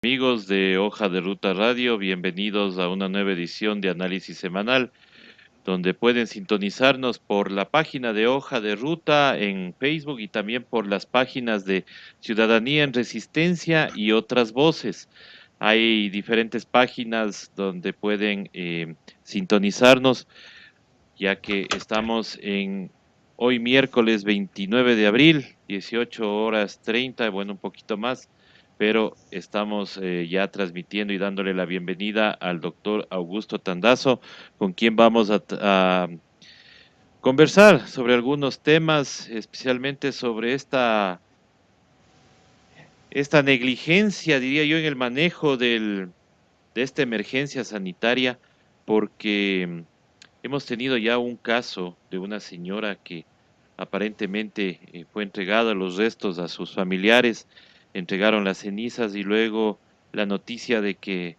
Amigos de Hoja de Ruta Radio, bienvenidos a una nueva edición de Análisis Semanal, donde pueden sintonizarnos por la página de Hoja de Ruta en Facebook y también por las páginas de Ciudadanía en Resistencia y otras voces. Hay diferentes páginas donde pueden sintonizarnos, ya que estamos en hoy miércoles 29 de abril, 18 horas 30, bueno, un poquito más, pero estamos ya transmitiendo y dándole la bienvenida al doctor Augusto Tandazo, con quien vamos a conversar sobre algunos temas, especialmente sobre esta negligencia, diría yo, en el manejo de esta emergencia sanitaria, porque hemos tenido ya un caso de una señora que aparentemente fue entregada los restos a sus familiares, entregaron las cenizas y luego la noticia de que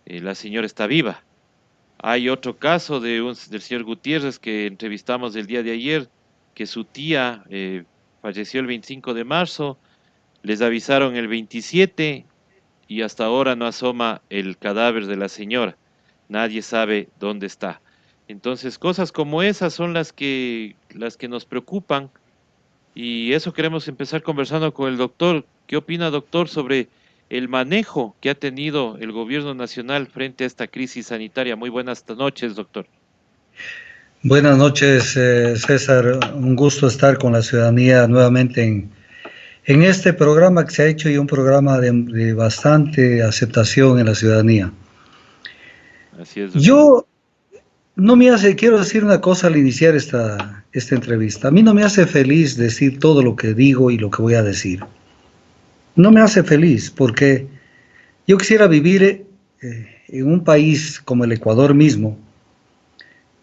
la señora está viva. Hay otro caso del señor Gutiérrez que entrevistamos el día de ayer, que su tía falleció el 25 de marzo, les avisaron el 27 y hasta ahora no asoma el cadáver de la señora. Nadie sabe dónde está. Entonces, cosas como esas son las que nos preocupan y eso queremos empezar conversando con el doctor. ¿Qué opina, doctor, sobre el manejo que ha tenido el gobierno nacional frente a esta crisis sanitaria? Muy buenas noches, doctor. Buenas noches, César. Un gusto estar con la ciudadanía nuevamente en este programa que se ha hecho y un programa de bastante aceptación en la ciudadanía. Así es, doctor. Yo no me hace, quiero decir una cosa al iniciar esta entrevista. A mí no me hace feliz decir todo lo que digo y lo que voy a decir. No me hace feliz porque yo quisiera vivir en un país como el Ecuador mismo,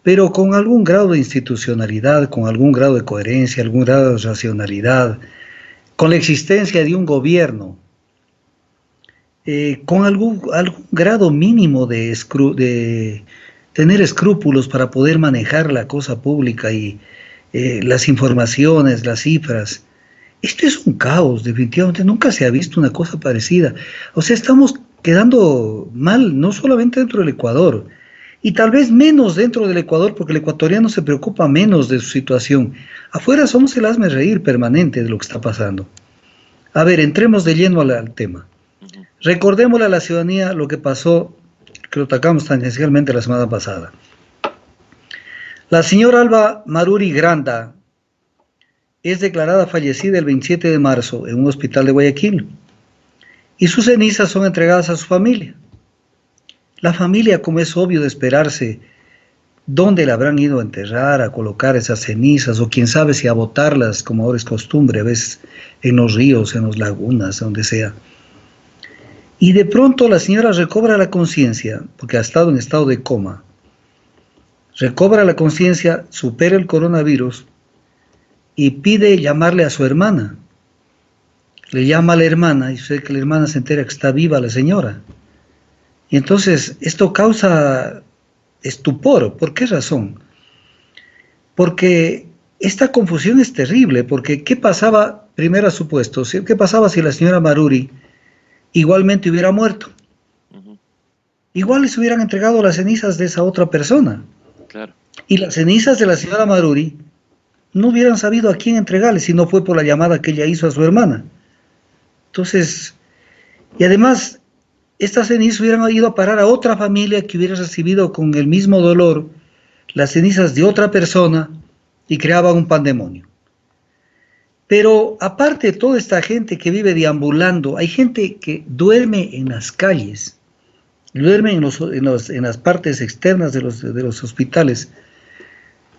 pero con algún grado de institucionalidad, con algún grado de coherencia, algún grado de racionalidad, con la existencia de un gobierno, con algún grado mínimo de tener escrúpulos para poder manejar la cosa pública y las informaciones, las cifras. Esto es un caos, definitivamente, nunca se ha visto una cosa parecida. O sea, estamos quedando mal, no solamente dentro del Ecuador, y tal vez menos dentro del Ecuador, porque el ecuatoriano se preocupa menos de su situación. Afuera somos el hazme-reír permanente de lo que está pasando. A ver, entremos de lleno al tema. Recordémosle a la ciudadanía lo que pasó, que lo tocamos tangencialmente la semana pasada. La señora Alba Maruri Granda es declarada fallecida el 27 de marzo en un hospital de Guayaquil y sus cenizas son entregadas a su familia. La familia, como es obvio de esperarse, ¿dónde la habrán ido a enterrar, a colocar esas cenizas? O quién sabe si a botarlas, como ahora es costumbre, a veces en los ríos, en las lagunas, donde sea. Y de pronto la señora recobra la conciencia, porque ha estado en estado de coma. Recobra la conciencia, supera el coronavirus y pide llamarle a su hermana. Le llama a la hermana y sé que la hermana se entera que está viva la señora. Y entonces esto causa estupor. ¿Por qué razón? Porque esta confusión es terrible, porque ¿qué pasaba, primero supuesto, qué pasaba si la señora Maruri igualmente hubiera muerto? Igual les hubieran entregado las cenizas de esa otra persona. Claro. Y las cenizas de la señora Maruri no hubieran sabido a quién entregarles si no fue por la llamada que ella hizo a su hermana. Entonces, y además, estas cenizas hubieran ido a parar a otra familia que hubiera recibido con el mismo dolor las cenizas de otra persona y creaba un pandemonio. Pero aparte de toda esta gente que vive deambulando, hay gente que duerme en las calles, duerme en las partes externas de los hospitales,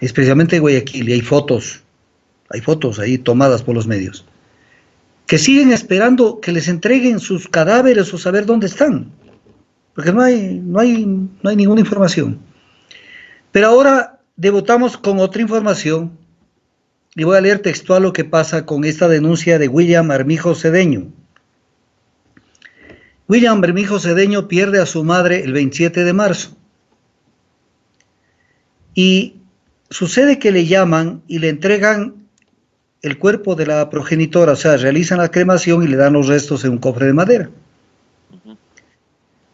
especialmente en Guayaquil, y hay fotos ahí tomadas por los medios, que siguen esperando que les entreguen sus cadáveres o saber dónde están, porque no hay ninguna información. Pero ahora debutamos con otra información, y voy a leer textual lo que pasa con esta denuncia de William Armijo Cedeño. William Armijo Cedeño pierde a su madre el 27 de marzo, y sucede que le llaman y le entregan el cuerpo de la progenitora, o sea, realizan la cremación y le dan los restos en un cofre de madera.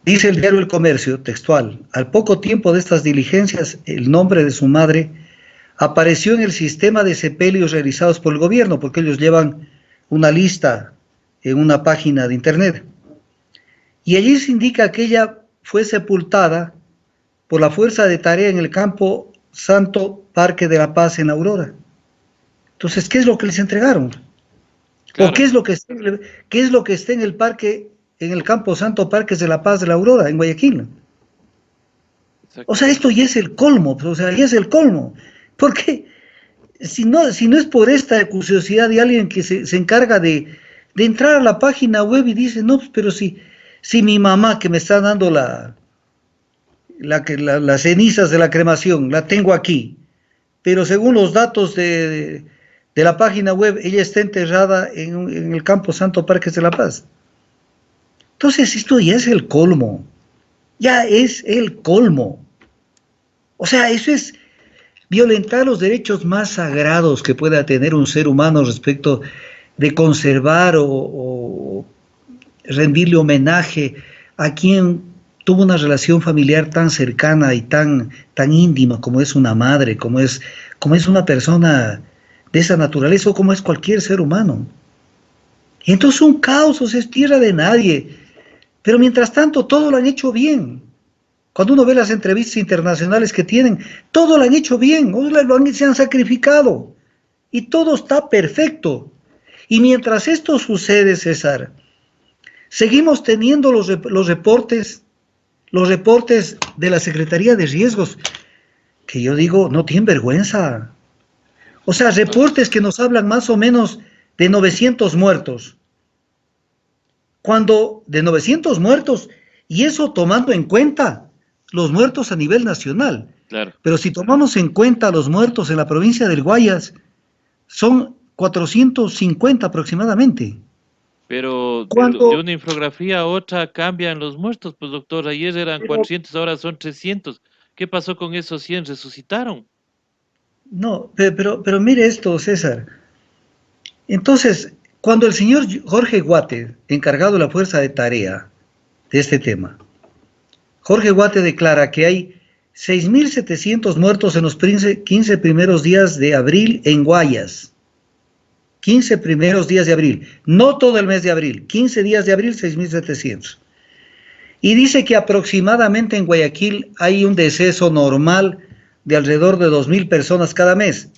Dice el diario El Comercio, textual, al poco tiempo de estas diligencias, el nombre de su madre apareció en el sistema de sepelios realizados por el gobierno, porque ellos llevan una lista en una página de internet. Y allí se indica que ella fue sepultada por la fuerza de tarea en el campo Santo Parque de la Paz en Aurora. Entonces, ¿qué es lo que les entregaron? Claro. ¿O qué es lo que está en el parque, en el campo Santo Parques de la Paz de la Aurora, en Guayaquil? O sea, esto ya es el colmo, o sea, ya es el colmo. Porque si no es por esta curiosidad de alguien que se encarga de entrar a la página web y dice, no, pero si mi mamá que me está dando las cenizas de la cremación, la tengo aquí, pero según los datos de la página web, ella está enterrada en el campo Santo Parques de la Paz. Entonces esto ya es el colmo, ya es el colmo. O sea, eso es violentar los derechos más sagrados que pueda tener un ser humano respecto de conservar o rendirle homenaje a quien tuvo una relación familiar tan cercana y tan íntima como es una madre, como es una persona de esa naturaleza o como es cualquier ser humano. Y entonces un caos, o sea, es tierra de nadie. Pero mientras tanto todo lo han hecho bien. Cuando uno ve las entrevistas internacionales que tienen, todo lo han hecho bien, se han sacrificado y todo está perfecto. Y mientras esto sucede, César, seguimos teniendo los reportes de la Secretaría de Riesgos, que yo digo, no tienen vergüenza. O sea, reportes que nos hablan más o menos de 900 muertos. Cuando de 900 muertos, y eso tomando en cuenta los muertos a nivel nacional. Claro. Pero si tomamos en cuenta los muertos en la provincia del Guayas, son 450 aproximadamente. Pero de una infografía a otra cambian los muertos, pues doctor, ayer eran 400, ahora son 300. ¿Qué pasó con esos 100? ¿Resucitaron? No, pero mire esto, César. Entonces, cuando el señor Jorge Guate, encargado de la fuerza de tarea de este tema, Jorge Guate declara que hay 6.700 muertos en los 15 primeros días de abril en Guayas. 15 primeros días de abril, no todo el mes de abril, 15 días de abril, 6.700. Y dice que aproximadamente en Guayaquil hay un deceso normal de alrededor de 2.000 personas cada mes,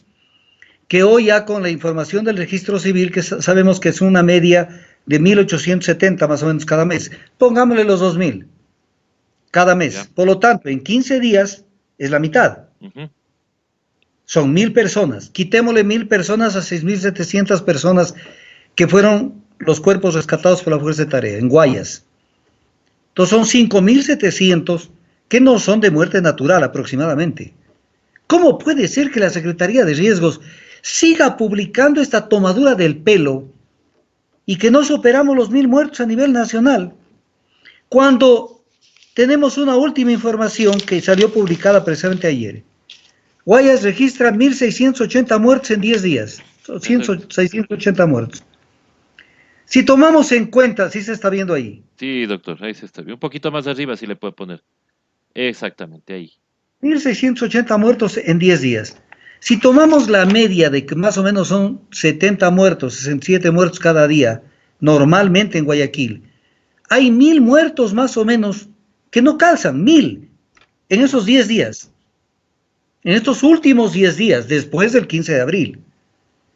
que hoy ya con la información del registro civil, que sabemos que es una media de 1.870 más o menos cada mes, pongámosle los 2.000 cada mes. Ya. Por lo tanto, en 15 días es la mitad. Son 1.000 personas. Quitémosle 1.000 personas a 6.700 personas que fueron los cuerpos rescatados por la fuerza de tarea en Guayas. Entonces son 5.700 que no son de muerte natural aproximadamente. ¿Cómo puede ser que la Secretaría de Riesgos siga publicando esta tomadura del pelo y que no superamos los 1.000 muertos a nivel nacional? Cuando tenemos una última información que salió publicada precisamente ayer. Guayas registra 1.680 muertos en 10 días. 680 muertos. Si tomamos en cuenta, ¿sí se está viendo ahí? Sí, doctor, ahí se está viendo. Un poquito más arriba si le puede poner. Exactamente, ahí. 1.680 muertos en 10 días. Si tomamos la media de que más o menos son 70 muertos, 67 muertos cada día, normalmente en Guayaquil, hay 1.000 muertos más o menos que no calzan, 1.000 en esos 10 días. En estos últimos 10 días, después del 15 de abril.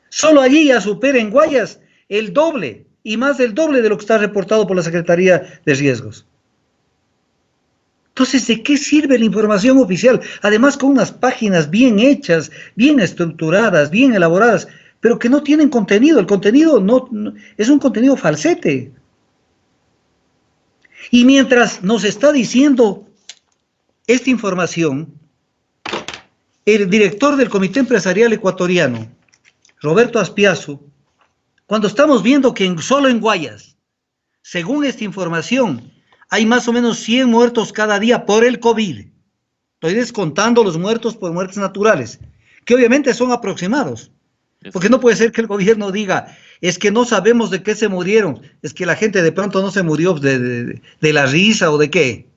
Solo allí ya supera en Guayas el doble y más del doble de lo que está reportado por la Secretaría de Riesgos. Entonces, ¿de qué sirve la información oficial? Además, con unas páginas bien hechas, bien estructuradas, bien elaboradas, pero que no tienen contenido. El contenido no es un contenido falsete. Y mientras nos está diciendo esta información, el director del Comité Empresarial Ecuatoriano, Roberto Aspiazu, cuando estamos viendo que solo en Guayas, según esta información, hay más o menos 100 muertos cada día por el COVID. Estoy descontando los muertos por muertes naturales, que obviamente son aproximados. Porque no puede ser que el gobierno diga, es que no sabemos de qué se murieron, es que la gente de pronto no se murió de la risa o de qué.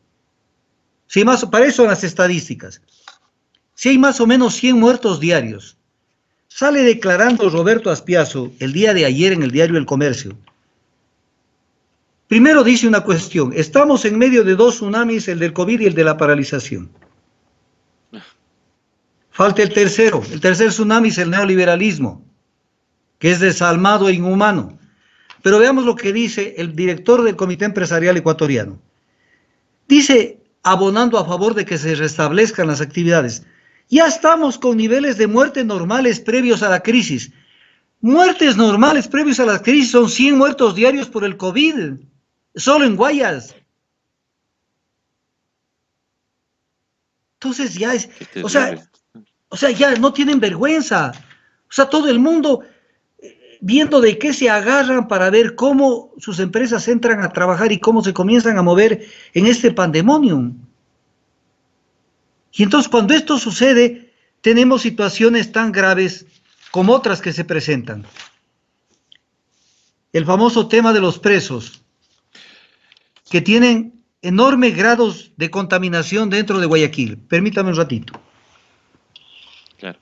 Si más, para eso son las estadísticas. Si hay más o menos 100 muertos diarios, sale declarando Roberto Aspiazu el día de ayer en el diario El Comercio. Primero dice una cuestión: estamos en medio de dos tsunamis, el del COVID y el de la paralización. Falta el tercer tsunami es el neoliberalismo, que es desalmado e inhumano. Pero veamos lo que dice el director del Comité Empresarial Ecuatoriano. Dice, abonando a favor de que se restablezcan las actividades: ya estamos con niveles de muerte normales previos a la crisis. Muertes normales previos a la crisis son 100 muertos diarios por el COVID, solo en Guayas. Entonces ya es, o sea, ya no tienen vergüenza. O sea, todo el mundo viendo de qué se agarran para ver cómo sus empresas entran a trabajar y cómo se comienzan a mover en este pandemonium. Y entonces cuando esto sucede, tenemos situaciones tan graves como otras que se presentan. El famoso tema de los presos, que tienen enormes grados de contaminación dentro de Guayaquil. Permítame un ratito. Claro.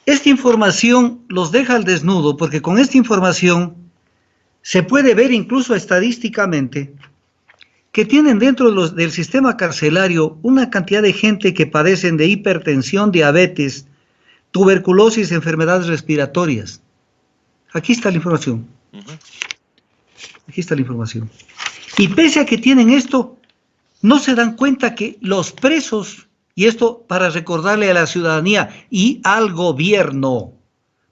Esta información los deja al desnudo, porque con esta información se puede ver incluso estadísticamente que tienen dentro del sistema carcelario una cantidad de gente que padecen de hipertensión, diabetes, tuberculosis, enfermedades respiratorias. Aquí está la información. Aquí está la información. Y pese a que tienen esto, no se dan cuenta que los presos, y esto para recordarle a la ciudadanía y al gobierno,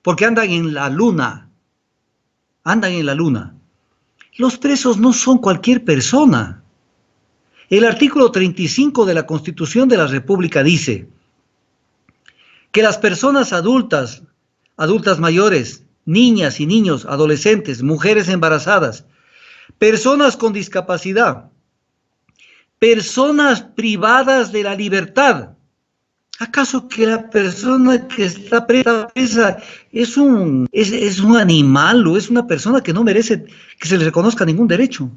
porque andan en la luna, los presos no son cualquier persona. El artículo 35 de la Constitución de la República dice que las personas adultas mayores, niñas y niños, adolescentes, mujeres embarazadas, personas con discapacidad, personas privadas de la libertad. ¿Acaso que la persona que está presa es un animal o es una persona que no merece que se le reconozca ningún derecho?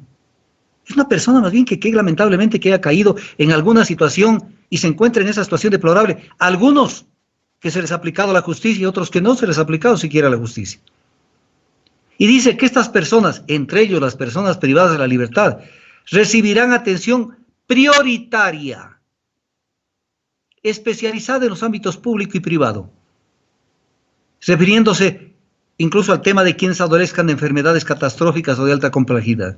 Es una persona más bien que lamentablemente que haya caído en alguna situación y se encuentra en esa situación deplorable. Algunos que se les ha aplicado la justicia y otros que no se les ha aplicado siquiera la justicia. Y dice que estas personas, entre ellos las personas privadas de la libertad, recibirán atención prioritaria, especializada en los ámbitos público y privado, refiriéndose incluso al tema de quienes adolezcan de enfermedades catastróficas o de alta complejidad.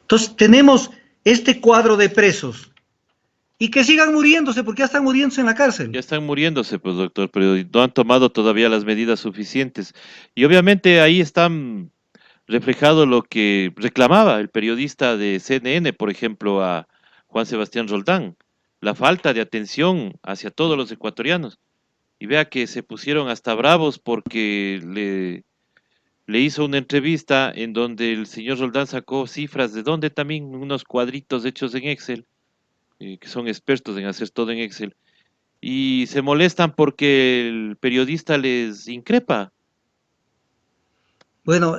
Entonces tenemos este cuadro de presos y que sigan muriéndose porque ya están muriéndose en la cárcel. Ya están muriéndose, pues, doctor, pero no han tomado todavía las medidas suficientes. Y obviamente ahí están reflejado lo que reclamaba el periodista de CNN, por ejemplo, a Juan Sebastián Roldán, la falta de atención hacia todos los ecuatorianos. Y vea que se pusieron hasta bravos porque le hizo una entrevista en donde el señor Roldán sacó cifras de donde también unos cuadritos hechos en Excel, que son expertos en hacer todo en Excel, y se molestan porque el periodista les increpa. Bueno,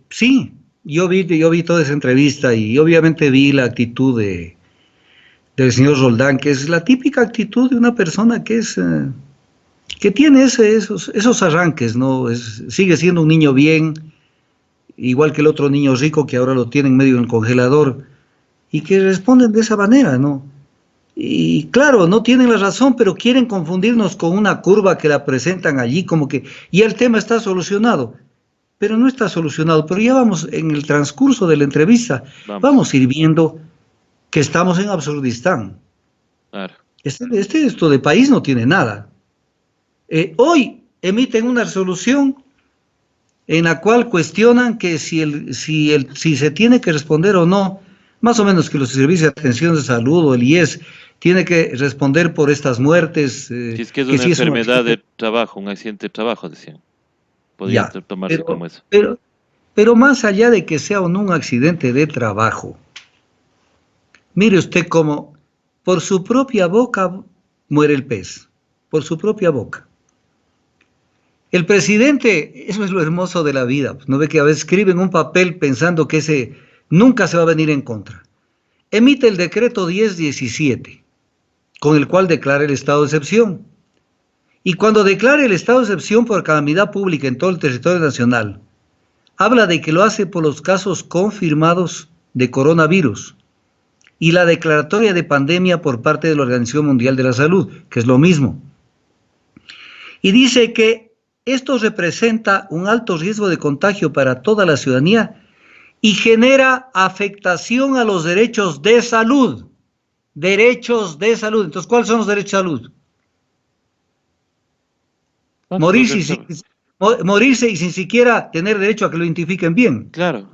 sí, yo vi toda esa entrevista y obviamente vi la actitud del señor Roldán, que es la típica actitud de una persona que tiene esos arranques, ¿no? Sigue siendo un niño bien, igual que el otro niño rico que ahora lo tienen medio en el congelador, y que responden de esa manera, ¿no? Y claro, no tienen la razón, pero quieren confundirnos con una curva que la presentan allí como que ya el tema está solucionado. Pero no está solucionado. Pero ya vamos en el transcurso de la entrevista, vamos a ir viendo que estamos en Absurdistán. Claro. Esto de país no tiene nada. Hoy emiten una resolución en la cual cuestionan que si se tiene que responder o no, más o menos que los servicios de atención de salud o el IES tiene que responder por estas muertes. Si es que es una enfermedad de trabajo, un accidente de trabajo, decían. Podría tomarse como eso. Pero más allá de que sea o no un accidente de trabajo, mire usted cómo por su propia boca muere el pez, por su propia boca. El presidente, eso es lo hermoso de la vida, pues, no ve que a veces escribe en un papel pensando que ese nunca se va a venir en contra. Emite el decreto 1017, con el cual declara el estado de excepción. Y cuando declara el estado de excepción por calamidad pública en todo el territorio nacional, habla de que lo hace por los casos confirmados de coronavirus y la declaratoria de pandemia por parte de la Organización Mundial de la Salud, que es lo mismo. Y dice que esto representa un alto riesgo de contagio para toda la ciudadanía y genera afectación a los derechos de salud. Derechos de salud. Entonces, ¿cuáles son los derechos de salud? Morirse y sin siquiera tener derecho a que lo identifiquen bien. Claro.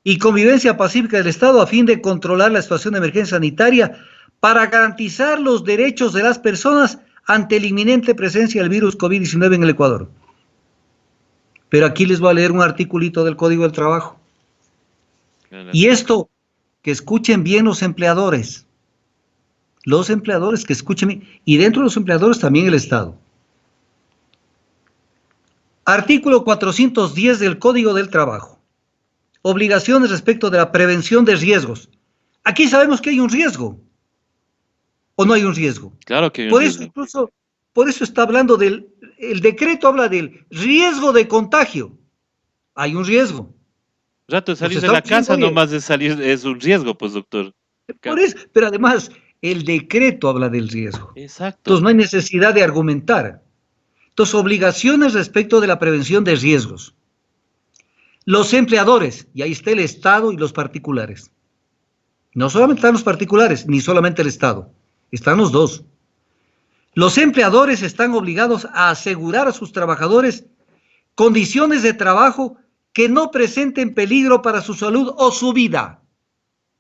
Y convivencia pacífica del Estado a fin de controlar la situación de emergencia sanitaria para garantizar los derechos de las personas ante la inminente presencia del virus COVID-19 en el Ecuador. Pero aquí les voy a leer un articulito del Código del Trabajo. Y esto, que escuchen bien los empleadores que escuchen bien, y dentro de los empleadores también el Estado. Artículo 410 del Código del Trabajo. Obligaciones respecto de la prevención de riesgos. Aquí sabemos que hay un riesgo. ¿O no hay un riesgo? Claro que hay un por riesgo. Eso incluso, por eso está hablando el decreto habla del riesgo de contagio. Hay un riesgo. Rato de salir de la casa nomás de salir es un riesgo, pues, doctor. Por eso, pero además, el decreto habla del riesgo. Exacto. Entonces no hay necesidad de argumentar. Entonces, obligaciones respecto de la prevención de riesgos. Los empleadores, y ahí está el Estado y los particulares. No solamente están los particulares, ni solamente el Estado, están los dos. Los empleadores están obligados a asegurar a sus trabajadores condiciones de trabajo que no presenten peligro para su salud o su vida.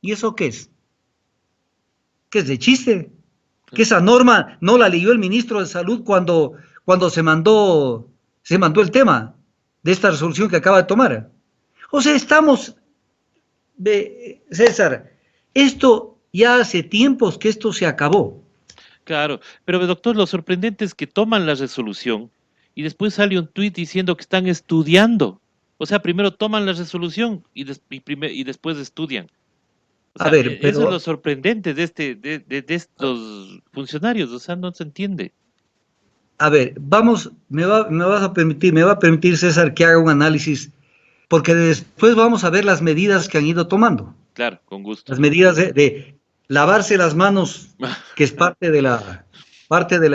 ¿Y eso qué es? ¿Qué es de chiste? Que esa norma no la leyó el ministro de Salud cuando se mandó el tema de esta resolución que acaba de tomar. O sea, César, esto ya hace tiempos que esto se acabó. Claro, pero doctor, lo sorprendente es que toman la resolución y después sale un tuit diciendo que están estudiando. O sea, primero toman la resolución y después estudian. O sea, eso es lo sorprendente de estos funcionarios, o sea, no se entiende. A ver, me va a permitir, César, que haga un análisis, porque después vamos a ver las medidas que han ido tomando. Claro, con gusto. Las medidas de lavarse las manos, que es parte de la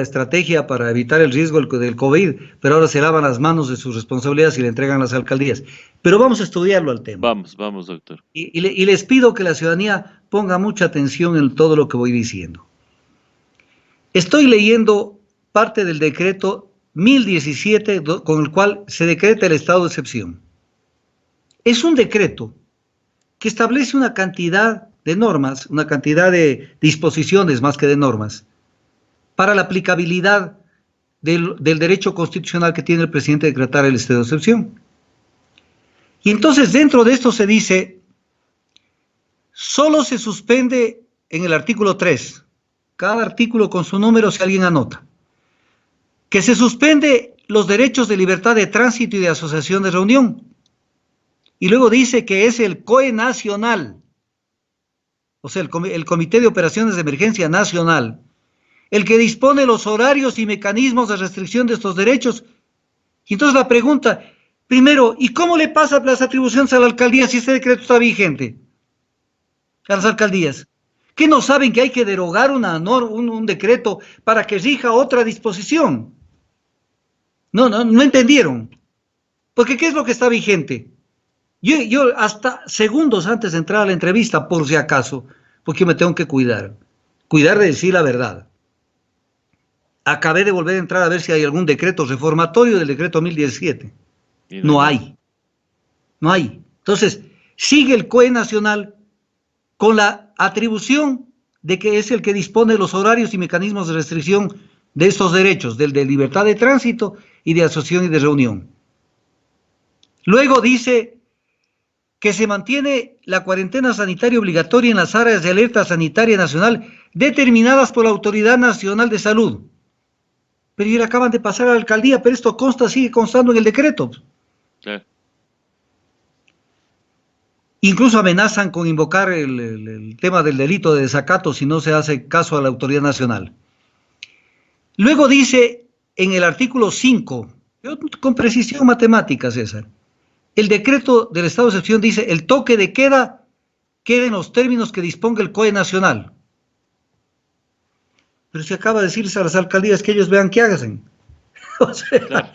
estrategia para evitar el riesgo del COVID, pero ahora se lavan las manos de sus responsabilidades y le entregan las alcaldías. Pero vamos a estudiarlo al tema. Vamos, doctor. Y les pido que la ciudadanía ponga mucha atención en todo lo que voy diciendo. Estoy leyendo parte del decreto 1017 con el cual se decreta el estado de excepción. Es un decreto que establece una cantidad de normas, una cantidad de disposiciones más que de normas, para la aplicabilidad del derecho constitucional que tiene el presidente de decretar el estado de excepción. Y entonces dentro de esto se dice, solo se suspende en el artículo 3, cada artículo con su número si alguien anota, que se suspende los derechos de libertad de tránsito y de asociación de reunión. Y luego dice que es el COE nacional, o sea, el Comité de Operaciones de Emergencia Nacional, el que dispone los horarios y mecanismos de restricción de estos derechos. Y entonces la pregunta, primero, ¿y cómo le pasa las atribuciones a la alcaldía si este decreto está vigente? A las alcaldías. ¿Qué no saben que hay que derogar un decreto para que rija otra disposición? No entendieron. Porque ¿qué es lo que está vigente? Yo hasta segundos antes de entrar a la entrevista, por si acaso, porque me tengo que cuidar de decir la verdad. Acabé de volver a entrar a ver si hay algún decreto reformatorio del decreto 1017. No hay. Entonces, sigue el COE nacional con la atribución de que es el que dispone los horarios y mecanismos de restricción de estos derechos, del de libertad de tránsito y de asociación y de reunión. Luego dice que se mantiene la cuarentena sanitaria obligatoria en las áreas de alerta sanitaria nacional determinadas por la Autoridad Nacional de Salud. pero ya le acaban de pasar a la alcaldía, pero esto sigue constando en el decreto. Claro. Incluso amenazan con invocar el tema del delito de desacato si no se hace caso a la autoridad nacional. Luego dice en el artículo 5, con precisión matemática, César, el decreto del estado de excepción dice: el toque de queda en los términos que disponga el COE nacional. Pero se acaba de decirles a las alcaldías que ellos vean qué hacen. O sea, Claro.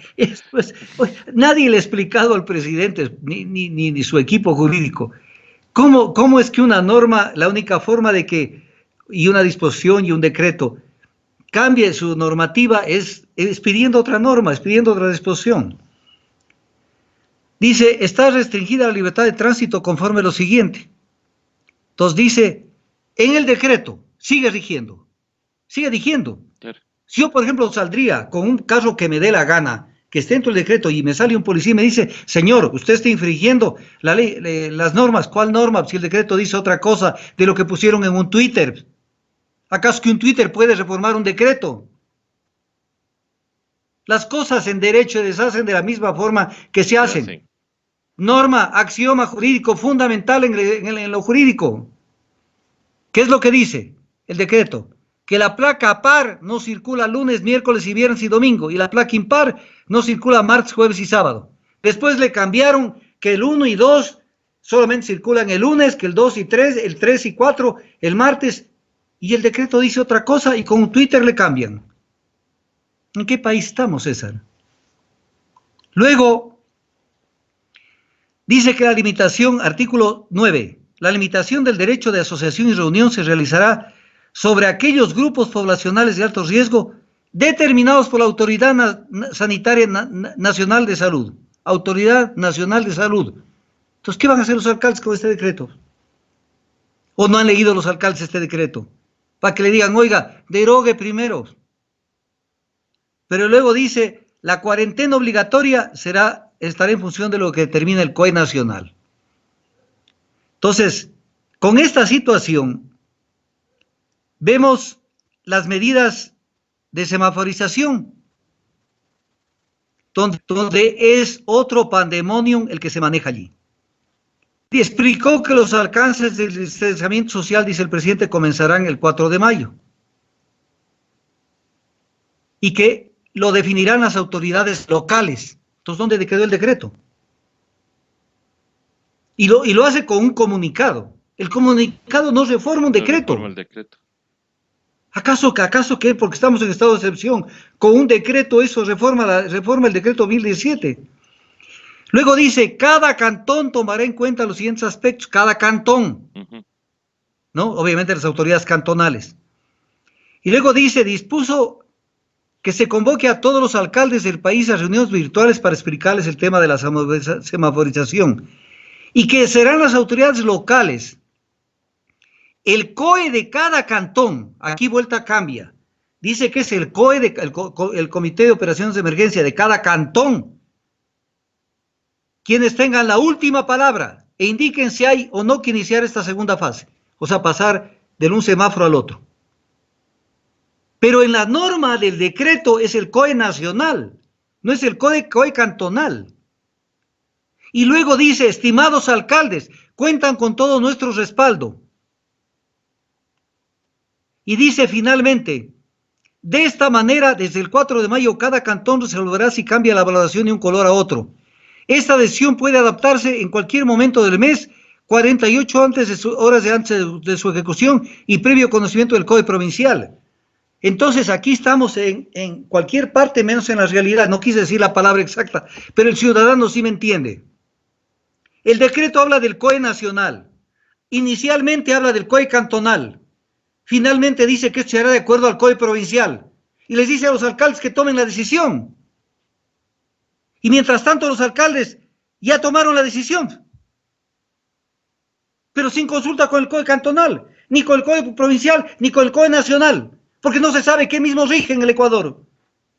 Nadie le ha explicado al presidente, ni su equipo jurídico, cómo es que una norma, la única forma de que, y una disposición y un decreto, cambie su normativa es pidiendo otra norma, es pidiendo otra disposición. Dice: está restringida la libertad de tránsito conforme a lo siguiente. Entonces dice, en el decreto, sigue rigiendo. Claro. Si yo, por ejemplo, saldría con un carro que me dé la gana, que esté dentro del decreto, y me sale un policía y me dice: señor, usted está infringiendo la ley, las normas. ¿Cuál norma? Si el decreto dice otra cosa de lo que pusieron en un Twitter. ¿Acaso que un Twitter puede reformar un decreto? Las cosas en derecho se deshacen de la misma forma que se hacen. Sí. Norma, axioma jurídico fundamental en lo jurídico. ¿Qué es lo que dice el decreto? Que la placa par no circula lunes, miércoles y viernes y domingo, y la placa impar no circula martes, jueves y sábado. Después le cambiaron que el 1 y 2 solamente circulan el lunes, que el 2 y 3, el 3 y 4, el martes, y el decreto dice otra cosa y con Twitter le cambian. ¿En qué país estamos, César? Luego, dice que la limitación, artículo 9, la limitación del derecho de asociación y reunión se realizará sobre aquellos grupos poblacionales de alto riesgo determinados por la Autoridad Sanitaria Nacional de Salud. Autoridad Nacional de Salud. Entonces, ¿qué van a hacer los alcaldes con este decreto? ¿O no han leído los alcaldes este decreto? Para que le digan: oiga, derogue primero. Pero luego dice: la cuarentena obligatoria estará en función de lo que determina el COE nacional. Entonces, con esta situación, vemos las medidas de semaforización, donde es otro pandemonium el que se maneja allí. Y explicó que los alcances del distanciamiento social, dice el presidente, comenzarán el 4 de mayo. Y que lo definirán las autoridades locales. Entonces, ¿dónde quedó el decreto? Y lo hace con un comunicado. El comunicado no reforma un decreto. No reforma el decreto. ¿Acaso que porque estamos en estado de excepción, con un decreto eso reforma el decreto 1017? Luego dice: cada cantón tomará en cuenta los siguientes aspectos. Cada cantón, ¿no? Obviamente las autoridades cantonales. Y luego dice: dispuso que se convoque a todos los alcaldes del país a reuniones virtuales para explicarles el tema de la semaforización. Y que serán las autoridades locales, el COE de cada cantón, aquí vuelta cambia, dice que es el COE, el Comité de Operaciones de Emergencia de cada cantón, quienes tengan la última palabra e indiquen si hay o no que iniciar esta segunda fase, o sea, pasar de un semáforo al otro. Pero en la norma del decreto es el COE nacional, no es el COE cantonal. Y luego dice: estimados alcaldes, cuentan con todo nuestro respaldo. Y dice finalmente: de esta manera, desde el 4 de mayo, cada cantón resolverá si cambia la valoración de un color a otro. Esta decisión puede adaptarse en cualquier momento del mes, 48 horas antes de su ejecución y previo conocimiento del COE provincial. Entonces, aquí estamos en cualquier parte menos en la realidad. No quise decir la palabra exacta, pero el ciudadano sí me entiende. El decreto habla del COE nacional. Inicialmente habla del COE cantonal. Finalmente dice que esto se hará de acuerdo al COE provincial. Y les dice a los alcaldes que tomen la decisión. Y mientras tanto los alcaldes ya tomaron la decisión. Pero sin consulta con el COE cantonal, ni con el COE provincial, ni con el COE nacional. Porque no se sabe qué mismo rige en el Ecuador.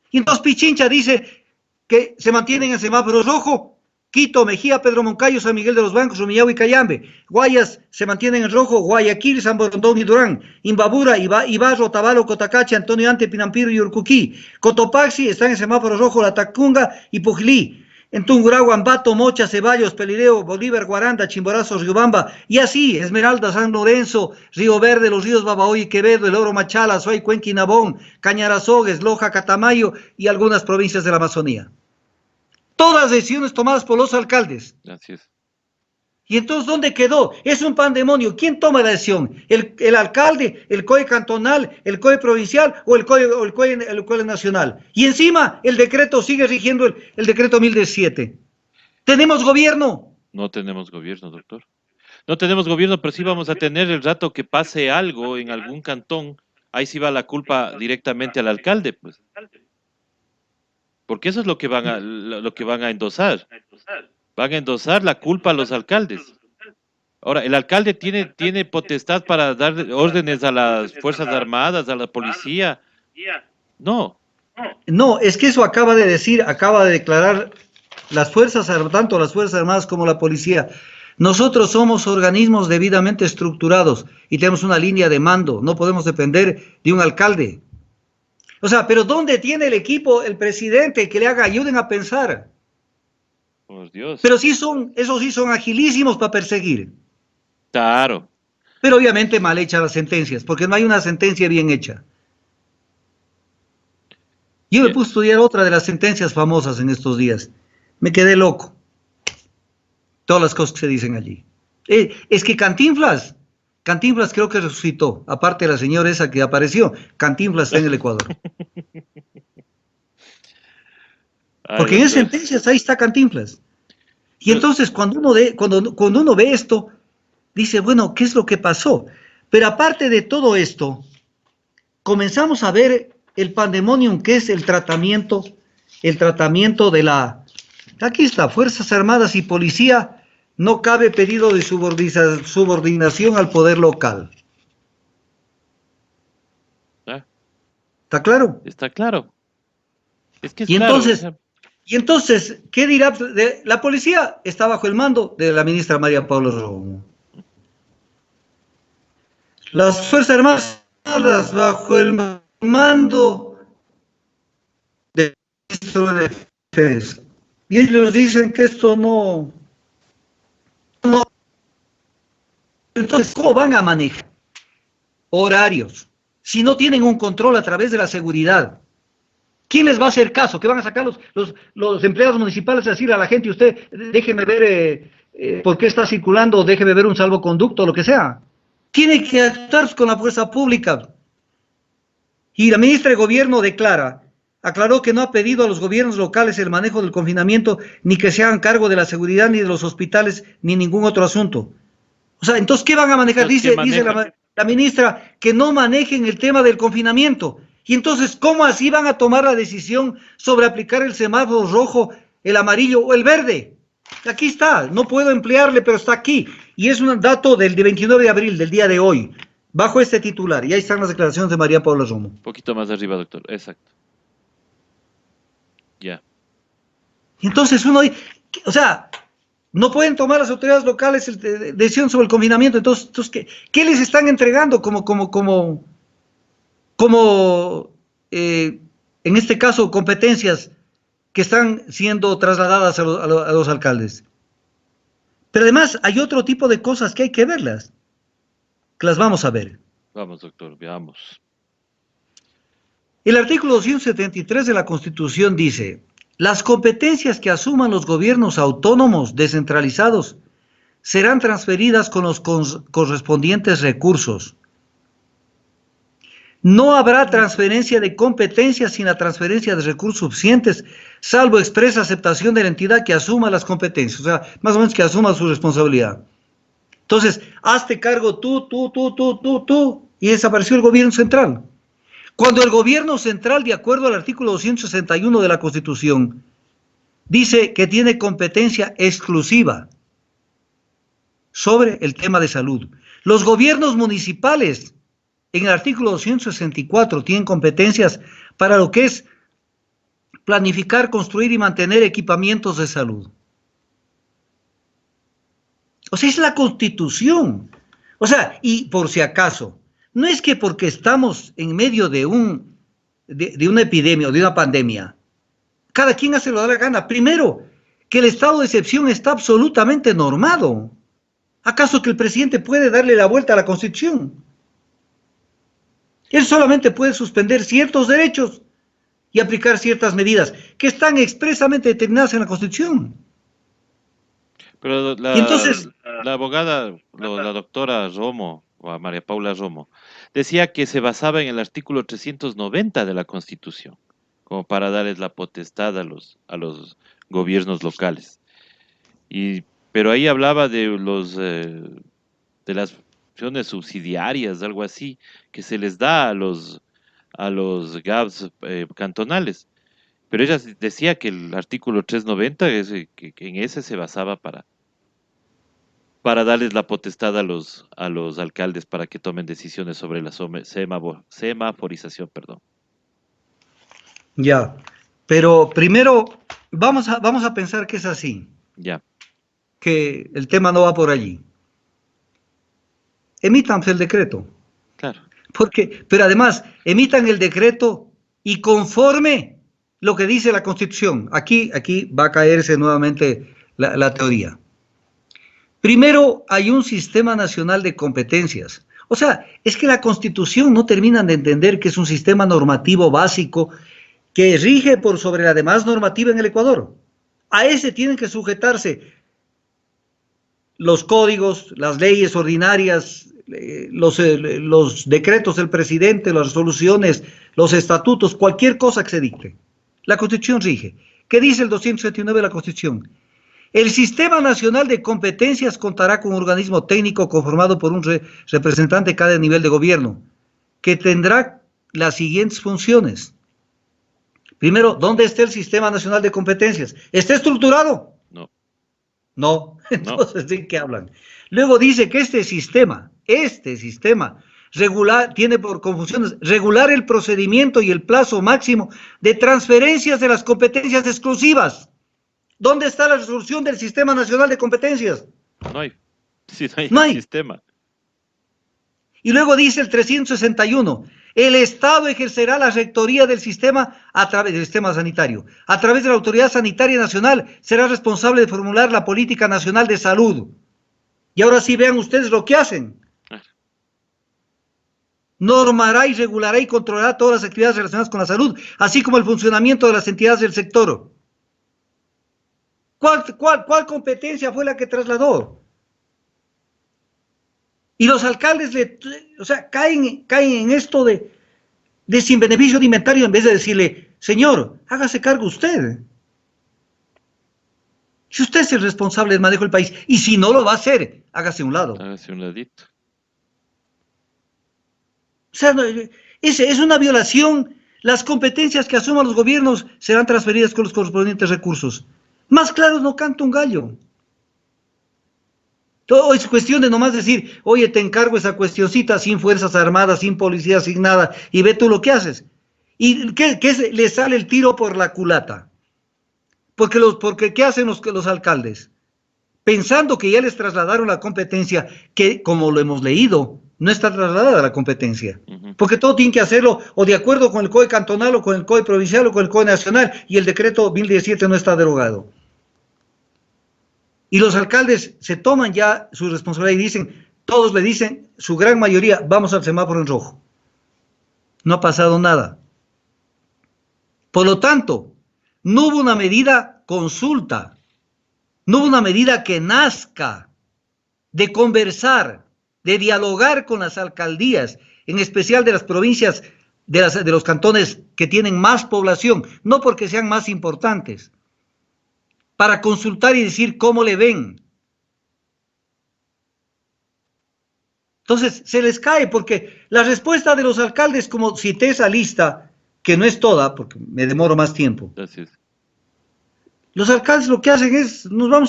Y entonces Pichincha dice que se mantiene en el semáforo rojo Quito, Mejía, Pedro Moncayo, San Miguel de los Bancos, Rumillao y Cayambe. Guayas se mantienen en rojo, Guayaquil, San Borondón y Durán. Imbabura, Ibarro, Otavalo, Cotacachi, Antonio Ante, Pinampiro y Urcuquí. Cotopaxi están en semáforo rojo, La Tacunga y Pujilí. En Tungurahua, Ambato, Mocha, Ceballos, Pelileo, Bolívar, Guaranda, Chimborazo, Riobamba, y así, Esmeralda, San Lorenzo, Río Verde, los ríos Babahoy y Quevedo, El Oro, Machala, Azuay, Cuenca y Nabón, Cañarazogues, Loja, Catamayo y algunas provincias de la Amazonía. Todas decisiones tomadas por los alcaldes. Así es. Y entonces, ¿dónde quedó? Es un pandemonio. ¿Quién toma la decisión? ¿El alcalde, el COE cantonal, el COE provincial o el COE nacional? Y encima, el decreto sigue rigiendo el decreto 1017. ¿Tenemos gobierno? No tenemos gobierno, doctor. No tenemos gobierno, pero sí vamos a tener el rato que pase algo en algún cantón. Ahí sí va la culpa directamente al alcalde, pues. Porque eso es lo que van a endosar. Van a endosar la culpa a los alcaldes. Ahora, el alcalde tiene potestad para dar órdenes a las Fuerzas Armadas, a la policía. No. No, es que eso acaba de declarar tanto las Fuerzas Armadas como la policía. Nosotros somos organismos debidamente estructurados y tenemos una línea de mando. No podemos depender de un alcalde. O sea, pero ¿dónde tiene el equipo, el presidente, que le ayuden a pensar? Por Dios. Pero esos sí son agilísimos para perseguir. Claro. Pero obviamente mal hechas las sentencias, porque no hay una sentencia bien hecha. Yo me puse a estudiar otra de las sentencias famosas en estos días. Me quedé loco. Todas las cosas que se dicen allí. Es que Cantinflas creo que resucitó, aparte de la señora esa que apareció. Cantinflas está en el Ecuador. Porque en esas sentencias ahí está Cantinflas. Y entonces cuando uno ve esto, dice, bueno, ¿qué es lo que pasó? Pero aparte de todo esto, comenzamos a ver el pandemonium que es el tratamiento de aquí está, Fuerzas Armadas y Policía. No cabe pedido de subordinación al poder local. ¿Está claro? Está claro. Es que es y claro. Entonces, ¿qué dirá? La policía está bajo el mando de la ministra María Paula Romo. Las Fuerzas Armadas bajo el mando del ministro de Defensa. Y ellos dicen que esto no. Entonces, ¿cómo van a manejar horarios si no tienen un control a través de la seguridad? ¿Quién les va a hacer caso? ¿Que van a sacar los empleados municipales a decir a la gente, usted déjeme ver por qué está circulando, déjeme ver un salvoconducto, lo que sea? Tiene que actuar con la fuerza pública. Y la ministra de Gobierno aclaró que no ha pedido a los gobiernos locales el manejo del confinamiento, ni que se hagan cargo de la seguridad, ni de los hospitales, ni ningún otro asunto. O sea, entonces, ¿qué van a manejar? Dice la ministra que no manejen el tema del confinamiento. Y entonces, ¿cómo así van a tomar la decisión sobre aplicar el semáforo rojo, el amarillo o el verde? Aquí está, no puedo emplearle, pero está aquí. Y es un dato del 29 de abril, del día de hoy, bajo este titular. Y ahí están las declaraciones de María Paula Romo. Un poquito más arriba, doctor. Exacto. Ya. Entonces o sea, no pueden tomar las autoridades locales decisión sobre el confinamiento. Entonces ¿qué les están entregando como en este caso, competencias que están siendo trasladadas a los alcaldes? Pero además hay otro tipo de cosas que hay que verlas, que las vamos a ver. Vamos, doctor, veamos. El artículo 273 de la Constitución dice: las competencias que asuman los gobiernos autónomos descentralizados serán transferidas con los correspondientes recursos. No habrá transferencia de competencias sin la transferencia de recursos suficientes, salvo expresa aceptación de la entidad que asuma las competencias, o sea, más o menos que asuma su responsabilidad. Entonces, hazte cargo tú, y desapareció el gobierno central. Cuando el gobierno central, de acuerdo al artículo 261 de la Constitución, dice que tiene competencia exclusiva sobre el tema de salud. Los gobiernos municipales, en el artículo 264, tienen competencias para lo que es planificar, construir y mantener equipamientos de salud. O sea, es la Constitución. O sea, y por si acaso, no es que porque estamos en medio de una epidemia o de una pandemia, cada quien hace lo que da la gana. Primero, que el estado de excepción está absolutamente normado. ¿Acaso que el presidente puede darle la vuelta a la Constitución? Él solamente puede suspender ciertos derechos y aplicar ciertas medidas que están expresamente determinadas en la Constitución. Pero Y entonces, la abogada, la doctora Romo, o a María Paula Romo, decía que se basaba en el artículo 390 de la Constitución, como para darles la potestad a los gobiernos locales. Y, pero ahí hablaba de las funciones subsidiarias, algo así, que se les da a los GABs cantonales. Pero ella decía que el artículo 390 que en ese se basaba para darles la potestad a los alcaldes para que tomen decisiones sobre la semaforización, perdón. ya. Pero primero, vamos a pensar que es así, Ya, que el tema no va por allí. Emitan el decreto. claro. Pero además, emitan el decreto y conforme lo que dice la Constitución. Aquí va a caerse nuevamente la teoría. Primero, hay un sistema nacional de competencias. O sea, es que la Constitución no terminan de entender que es un sistema normativo básico que rige por sobre la demás normativa en el Ecuador. A ese tienen que sujetarse los códigos, las leyes ordinarias, los decretos del presidente, las resoluciones, los estatutos, cualquier cosa que se dicte. La Constitución rige. ¿Qué dice el 279 de la Constitución? El Sistema Nacional de Competencias contará con un organismo técnico conformado por un representante de cada nivel de gobierno, que tendrá las siguientes funciones. Primero, ¿dónde está el Sistema Nacional de Competencias? ¿Está estructurado? No, No. no. Entonces, ¿de qué hablan? Luego dice que este sistema tiene por funciones regular el procedimiento y el plazo máximo de transferencias de las competencias exclusivas. ¿Dónde está la resolución del Sistema Nacional de Competencias? No hay. Si no hay No hay. sistema. Y luego dice el 361, el Estado ejercerá la rectoría del sistema a través del sistema sanitario. A través de la Autoridad Sanitaria Nacional será responsable de formular la política nacional de salud. Y ahora sí vean ustedes lo que hacen. Normará y regulará y controlará todas las actividades relacionadas con la salud, así como el funcionamiento de las entidades del sector. ¿Cuál competencia fue la que trasladó? Y los alcaldes caen en esto de sin beneficio de inventario en vez de decirle, señor, hágase cargo usted. Si usted es el responsable del manejo del país, y si no lo va a hacer, hágase a un lado. Hágase un ladito. O sea, es una violación. Las competencias que asuman los gobiernos serán transferidas con los correspondientes recursos. Más claro no canta un gallo. Todo es cuestión de nomás decir, oye, te encargo esa cuestioncita sin fuerzas armadas, sin policía asignada, y ve tú lo que haces. ¿Y qué le sale el tiro por la culata? Porque ¿qué hacen los alcaldes? Pensando que ya les trasladaron la competencia, que como lo hemos leído, no está trasladada la competencia. Porque todo tiene que hacerlo o de acuerdo con el COE cantonal o con el COE provincial o con el COE nacional, y el decreto 1017 no está derogado. Y los alcaldes se toman ya su responsabilidad y dicen, todos le dicen, su gran mayoría, vamos al semáforo en rojo. No ha pasado nada. Por lo tanto, no hubo una medida consulta, no hubo una medida que nazca de conversar, de dialogar con las alcaldías, en especial de las provincias, de los cantones que tienen más población, no porque sean más importantes, para consultar y decir cómo le ven. Entonces, se les cae porque la respuesta de los alcaldes, como cité esa lista, que no es toda, porque me demoro más tiempo. Gracias. Los alcaldes lo que hacen es,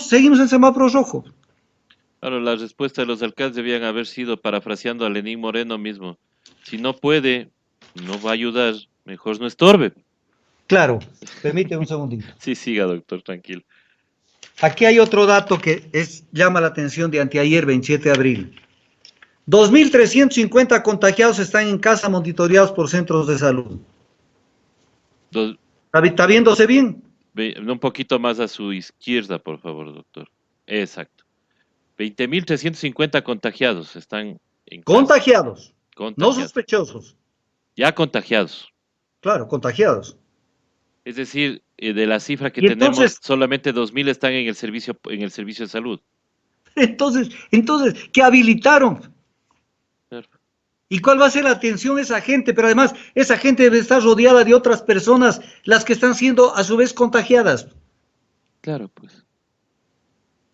seguimos en semáforo rojo. Claro, la respuesta de los alcaldes debían haber sido, parafraseando a Lenín Moreno mismo, si no puede, no va a ayudar, mejor no estorbe. Claro, permíteme un segundito. Sí, siga, doctor, tranquilo. Aquí hay otro dato que llama la atención de anteayer, 27 de abril. 2.350 contagiados están en casa monitoreados por centros de salud. Dos- ¿Está viéndose bien? Un poquito más a su izquierda, por favor, doctor. Exacto. 20.350 contagiados están en casa. Contagiados, no Contagiados. sospechosos. Ya contagiados. Claro, contagiados. Es decir, de la cifra que Y tenemos, entonces, solamente 2.000 están en el servicio de salud. entonces, ¿qué habilitaron? Claro, ¿Y cuál va a ser la atención a esa gente? Pero además, esa gente debe estar rodeada de otras personas, las que están siendo a su vez contagiadas. claro, pues.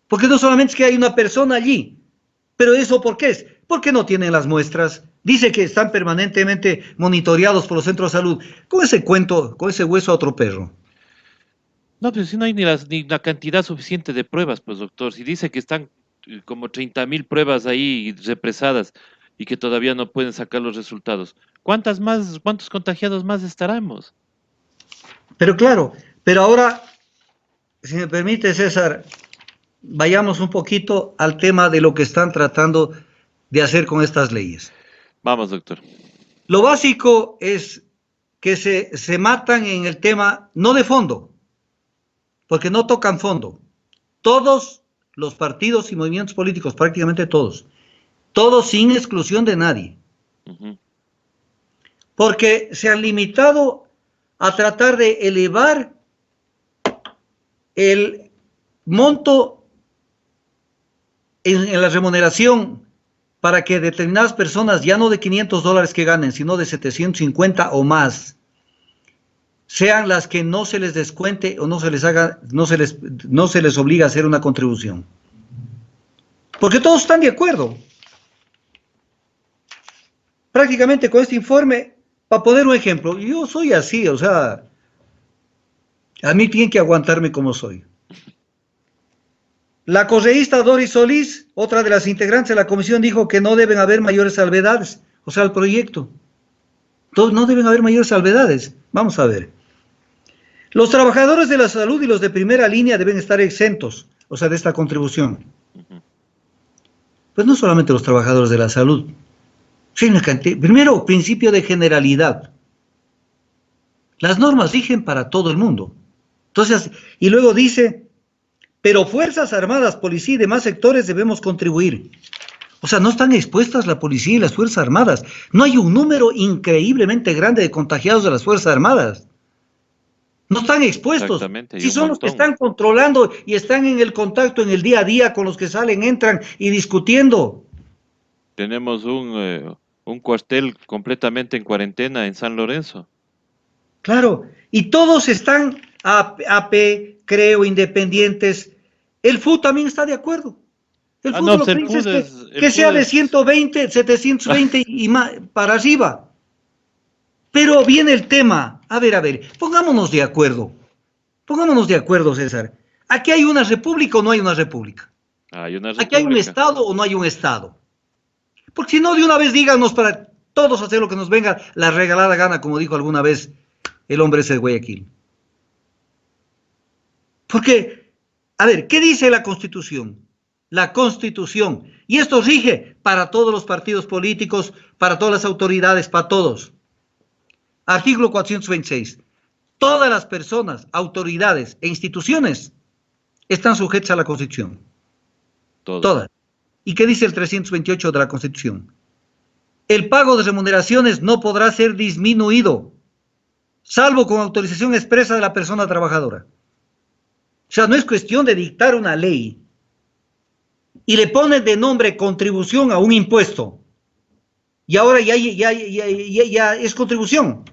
Porque no solamente es que hay una persona allí, pero ¿eso por qué es? Porque no tienen las muestras. Dice que están permanentemente monitoreados por los centros de salud. Con ese cuento, con ese hueso a otro perro. No, pues si no hay ni la cantidad suficiente de pruebas, pues doctor. Si dice que están como 30.000 pruebas ahí represadas y que todavía no pueden sacar los resultados. ¿Cuántos contagiados más estaremos? Pero claro, pero ahora, si me permite, César, vayamos un poquito al tema de lo que están tratando de hacer con estas leyes. Vamos, doctor. Lo básico es que se matan en el tema, no de fondo, porque no tocan fondo. Todos los partidos y movimientos políticos, prácticamente todos sin exclusión de nadie, Ujú. porque se han limitado a tratar de elevar el monto en la remuneración para que determinadas personas, ya no de $500 que ganen, sino de 750 o más, sean las que no se les descuente o no se les haga, no se les obliga a hacer una contribución. Porque todos están de acuerdo. Prácticamente con este informe, para poner un ejemplo, yo soy así, o sea, a mí tienen que aguantarme como soy. La correísta Doris Solís, otra de las integrantes de la comisión, dijo que no deben haber mayores salvedades, o sea, el proyecto. No deben haber mayores salvedades. Vamos a ver. Los trabajadores de la salud y los de primera línea deben estar exentos, o sea, de esta contribución. Ujú. Pues no solamente los trabajadores de la salud. Primero, principio de generalidad. Las normas rigen para todo el mundo. Entonces, y luego dice, pero Fuerzas Armadas, policía y demás sectores debemos contribuir. O sea, no están expuestas la policía y las Fuerzas Armadas. No hay un número increíblemente grande de contagiados de las Fuerzas Armadas. No están expuestos. Exactamente, hay Sí un son los que montón. están controlando y están en el contacto en el día a día con los que salen, entran y discutiendo. Tenemos un cuartel completamente en cuarentena en San Lorenzo. Claro, y todos están AP, creo, independientes. El FU también está de acuerdo. El Ah, FU no, lo pues que dice es el que sea FUD de es 120, 720 y más para arriba. Pero viene el tema. A ver, pongámonos de acuerdo. Pongámonos de acuerdo, César. ¿Aquí hay una república o no hay una república? hay una ¿Aquí hay un república. Estado o no hay un Estado? Porque si no, de una vez díganos para todos hacer lo que nos venga la regalada gana, como dijo alguna vez el hombre ese de Guayaquil. Porque, a ver, ¿qué dice la Constitución? La Constitución. Y esto rige para todos los partidos políticos, para todas las autoridades, para todos. Artículo 426. Todas las personas, autoridades e instituciones están sujetas a la Constitución. Todos. Todas. ¿Y qué dice el 328 de la Constitución? El pago de remuneraciones no podrá ser disminuido, salvo con autorización expresa de la persona trabajadora. O sea, no es cuestión de dictar una ley y le pones de nombre contribución a un impuesto. Y ahora ya es contribución.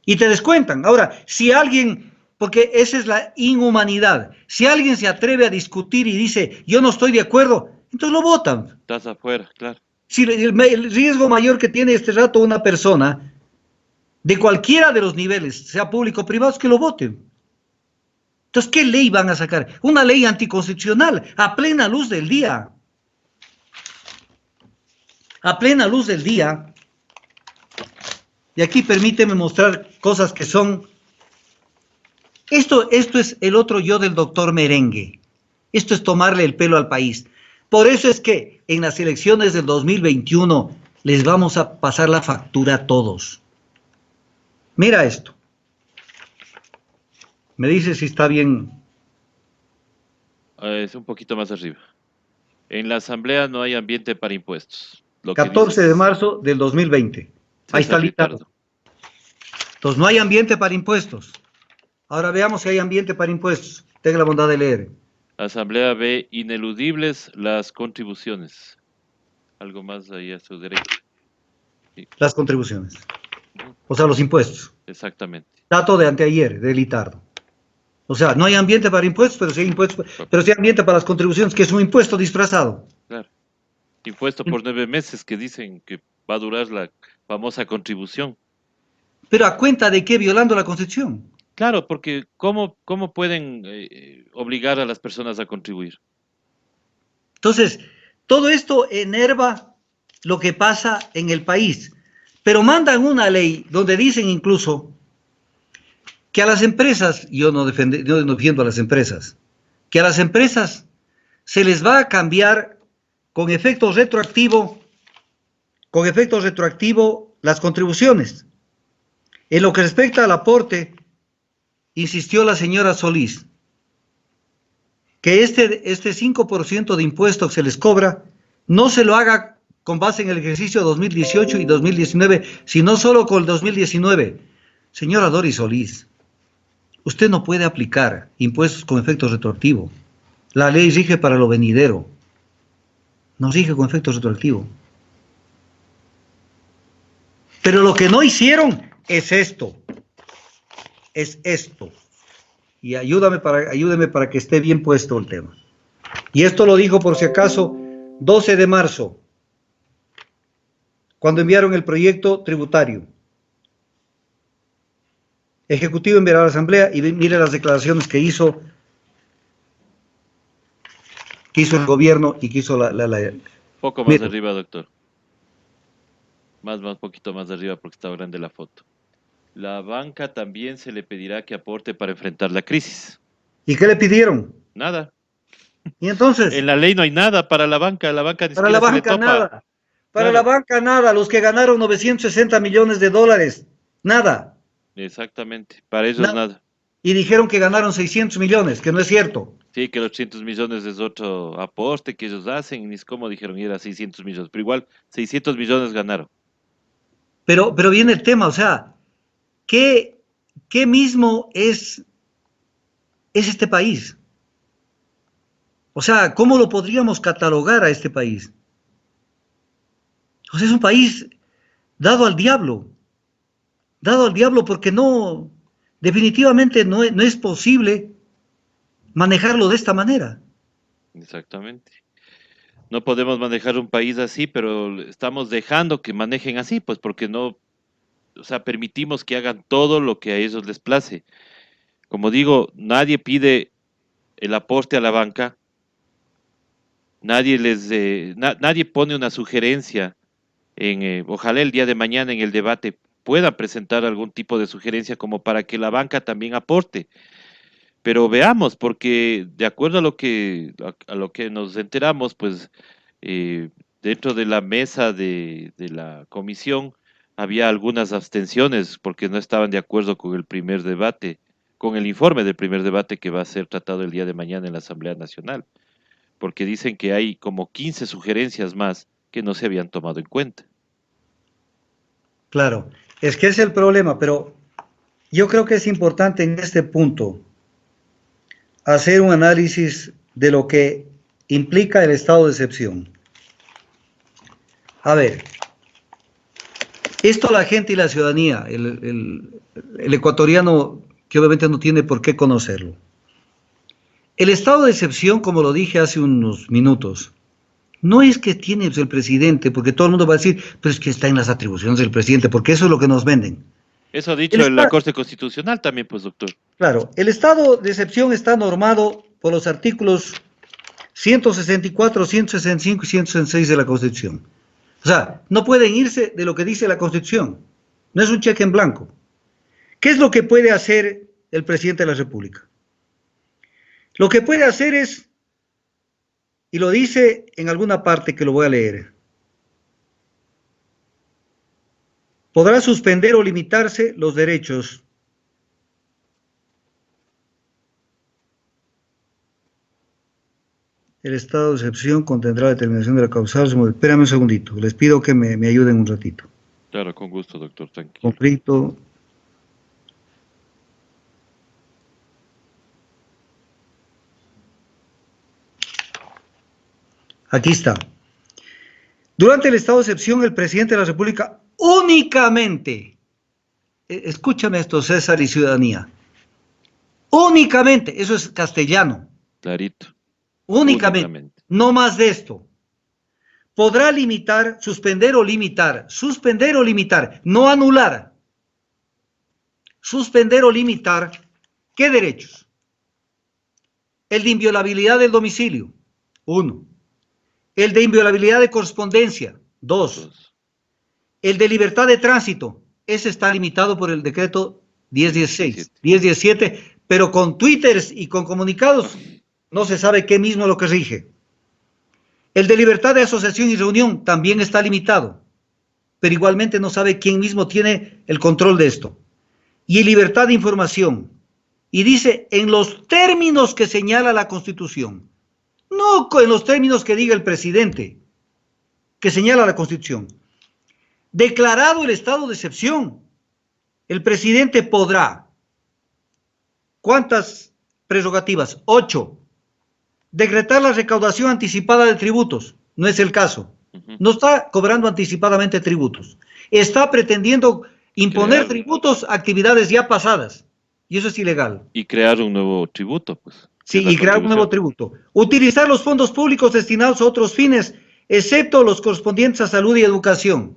Y te descuentan. Ahora, si alguien, porque esa es la inhumanidad, si alguien se atreve a discutir y dice, yo no estoy de acuerdo, entonces lo votan. Estás afuera, claro. Si el riesgo mayor que tiene este rato una persona, de cualquiera de los niveles, sea público o privado, es que lo voten. Entonces, ¿qué ley van a sacar? Una ley anticonstitucional, a plena luz del día. A plena luz del día. Y aquí permíteme mostrar cosas que son Esto es el otro yo del doctor Merengue. Esto es tomarle el pelo al país. Por eso es que en las elecciones del 2021 les vamos a pasar la factura a todos. Mira esto. Me dice si está bien. Es un poquito más arriba. En la Asamblea no hay ambiente para impuestos. Lo que 14 de dices marzo del 2020. Ahí está César el listado. Litardo. Entonces no hay ambiente para impuestos. Ahora veamos si hay ambiente para impuestos. Tenga la bondad de leer. Asamblea ve ineludibles las contribuciones. Algo más ahí a su derecha. Sí. Las contribuciones. Ujú. O sea, los impuestos. Exactamente. Dato de anteayer, de Litardo. O sea, no hay ambiente para impuestos, pero sí hay ambiente para las contribuciones, que es un impuesto disfrazado. Claro. Impuesto por 9 meses que dicen que va a durar la famosa contribución. Pero ¿a cuenta de qué? Violando la Constitución. Claro, porque ¿cómo pueden obligar a las personas a contribuir? Entonces, todo esto enerva lo que pasa en el país. Pero mandan una ley donde dicen incluso que a las empresas, yo no defiendo a las empresas, que a las empresas se les va a cambiar con efecto retroactivo las contribuciones. En lo que respecta al aporte, insistió la señora Solís, que este 5% de impuesto que se les cobra no se lo haga con base en el ejercicio 2018 y 2019, sino solo con el 2019. Señora Doris Solís, usted no puede aplicar impuestos con efecto retroactivo. La ley rige para lo venidero, no rige con efecto retroactivo. Pero lo que no hicieron es esto. Y ayúdeme para que esté bien puesto el tema. Y esto lo dijo, por si acaso, 12 de marzo, cuando enviaron el proyecto tributario. Ejecutivo enviará a la Asamblea y mire las declaraciones que hizo el gobierno y que hizo Poco más Mire, arriba, doctor. Más, poquito más arriba porque está grande la foto. La banca también se le pedirá que aporte para enfrentar la crisis. ¿y qué le pidieron? Nada. Y entonces, En la ley no hay nada para la banca ni para la siquiera se le banca topa. nada. Para la Claro, banca nada. Los que ganaron 960 millones de dólares, nada. exactamente. Para ellos Nada. nada. Y dijeron que ganaron 600 millones, que no es cierto. Sí, que los 800 millones es otro aporte que ellos hacen, ni es como dijeron, y era 600 millones, pero igual 600 millones ganaron. Pero viene el tema, o sea, ¿qué mismo es este país? O sea, ¿cómo lo podríamos catalogar a este país? O sea, es un país dado al diablo porque no, definitivamente no es posible manejarlo de esta manera. Exactamente. No podemos manejar un país así, pero estamos dejando que manejen así, pues porque no, o sea, permitimos que hagan todo lo que a ellos les place. Como digo, nadie pide el aporte a la banca, nadie pone una sugerencia ojalá el día de mañana en el debate pueda presentar algún tipo de sugerencia como para que la banca también aporte. Pero veamos, porque de acuerdo a lo que nos enteramos, pues eh, dentro de la mesa de la comisión había algunas abstenciones porque no estaban de acuerdo con el primer debate, con el informe del primer debate que va a ser tratado el día de mañana en la Asamblea Nacional, porque dicen que hay como 15 sugerencias más que no se habían tomado en cuenta. Claro, es que es el problema, pero yo creo que es importante en este punto hacer un análisis de lo que implica el estado de excepción. A ver, esto la gente y la ciudadanía, el ecuatoriano que obviamente no tiene por qué conocerlo. El estado de excepción, como lo dije hace unos minutos, no es que tiene el presidente, porque todo el mundo va a decir, pero es que está en las atribuciones del presidente, porque eso es lo que nos venden. Eso ha dicho la Corte Constitucional también, pues, doctor. Claro, el estado de excepción está normado por los artículos 164, 165 y 166 de la Constitución. O sea, no pueden irse de lo que dice la Constitución. No es un cheque en blanco. ¿Qué es lo que puede hacer el presidente de la República. Lo que puede hacer es, y lo dice en alguna parte que lo voy a leer, podrá suspender o limitarse los derechos el estado de excepción contendrá la determinación de la causal. Espérame un segundito, les pido que me ayuden un ratito. Claro, con gusto, doctor, tranquilo. Conflicto. Aquí está. Durante el estado de excepción, el presidente de la República únicamente, escúchame esto, César y ciudadanía, únicamente, eso es castellano. Clarito. Únicamente, no más de esto. Podrá limitar, suspender o limitar, no anular. Suspender o limitar, ¿qué derechos? El de inviolabilidad del domicilio, 1. El de inviolabilidad de correspondencia, 2. El de libertad de tránsito, ese está limitado por el decreto 1017, pero con twitters y con comunicados no se sabe qué mismo lo que rige. El de libertad de asociación y reunión también está limitado, pero igualmente no sabe quién mismo tiene el control de esto. Y libertad de información. Y dice, en los términos que señala la Constitución, no en los términos que diga el presidente, que señala la Constitución. Declarado el estado de excepción, el presidente podrá, ¿cuántas prerrogativas? 8. Decretar la recaudación anticipada de tributos, no es el caso. No está cobrando anticipadamente tributos. Está pretendiendo imponer tributos a actividades ya pasadas. Y eso es ilegal. Y crear un nuevo tributo, pues. Sí, y crear un nuevo tributo. Utilizar los fondos públicos destinados a otros fines, excepto los correspondientes a salud y educación.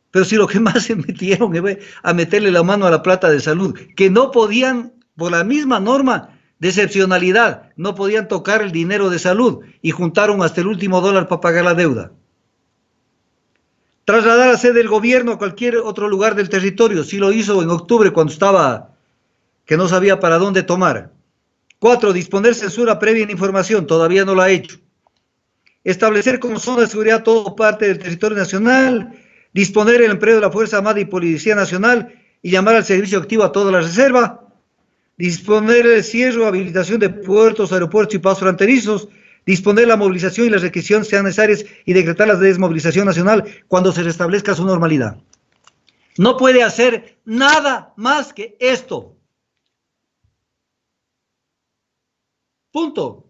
Pero si lo que más se metieron es a meterle la mano a la plata de salud, que no podían, por la misma norma de excepcionalidad, no podían tocar el dinero de salud y juntaron hasta el último dólar para pagar la deuda. Trasladar la sede del gobierno a cualquier otro lugar del territorio, sí lo hizo en octubre cuando estaba, que no sabía para dónde tomar. 4. Disponer censura previa en información, todavía no lo ha hecho. Establecer como zona de seguridad toda parte del territorio nacional, disponer el empleo de la Fuerza Armada y Policía Nacional y llamar al servicio activo a toda la reserva, disponer el cierre o habilitación de puertos, aeropuertos y pasos fronterizos, disponer la movilización y las requisiciones sean necesarias y decretar la desmovilización nacional cuando se restablezca su normalidad. No puede hacer nada más que esto. Punto.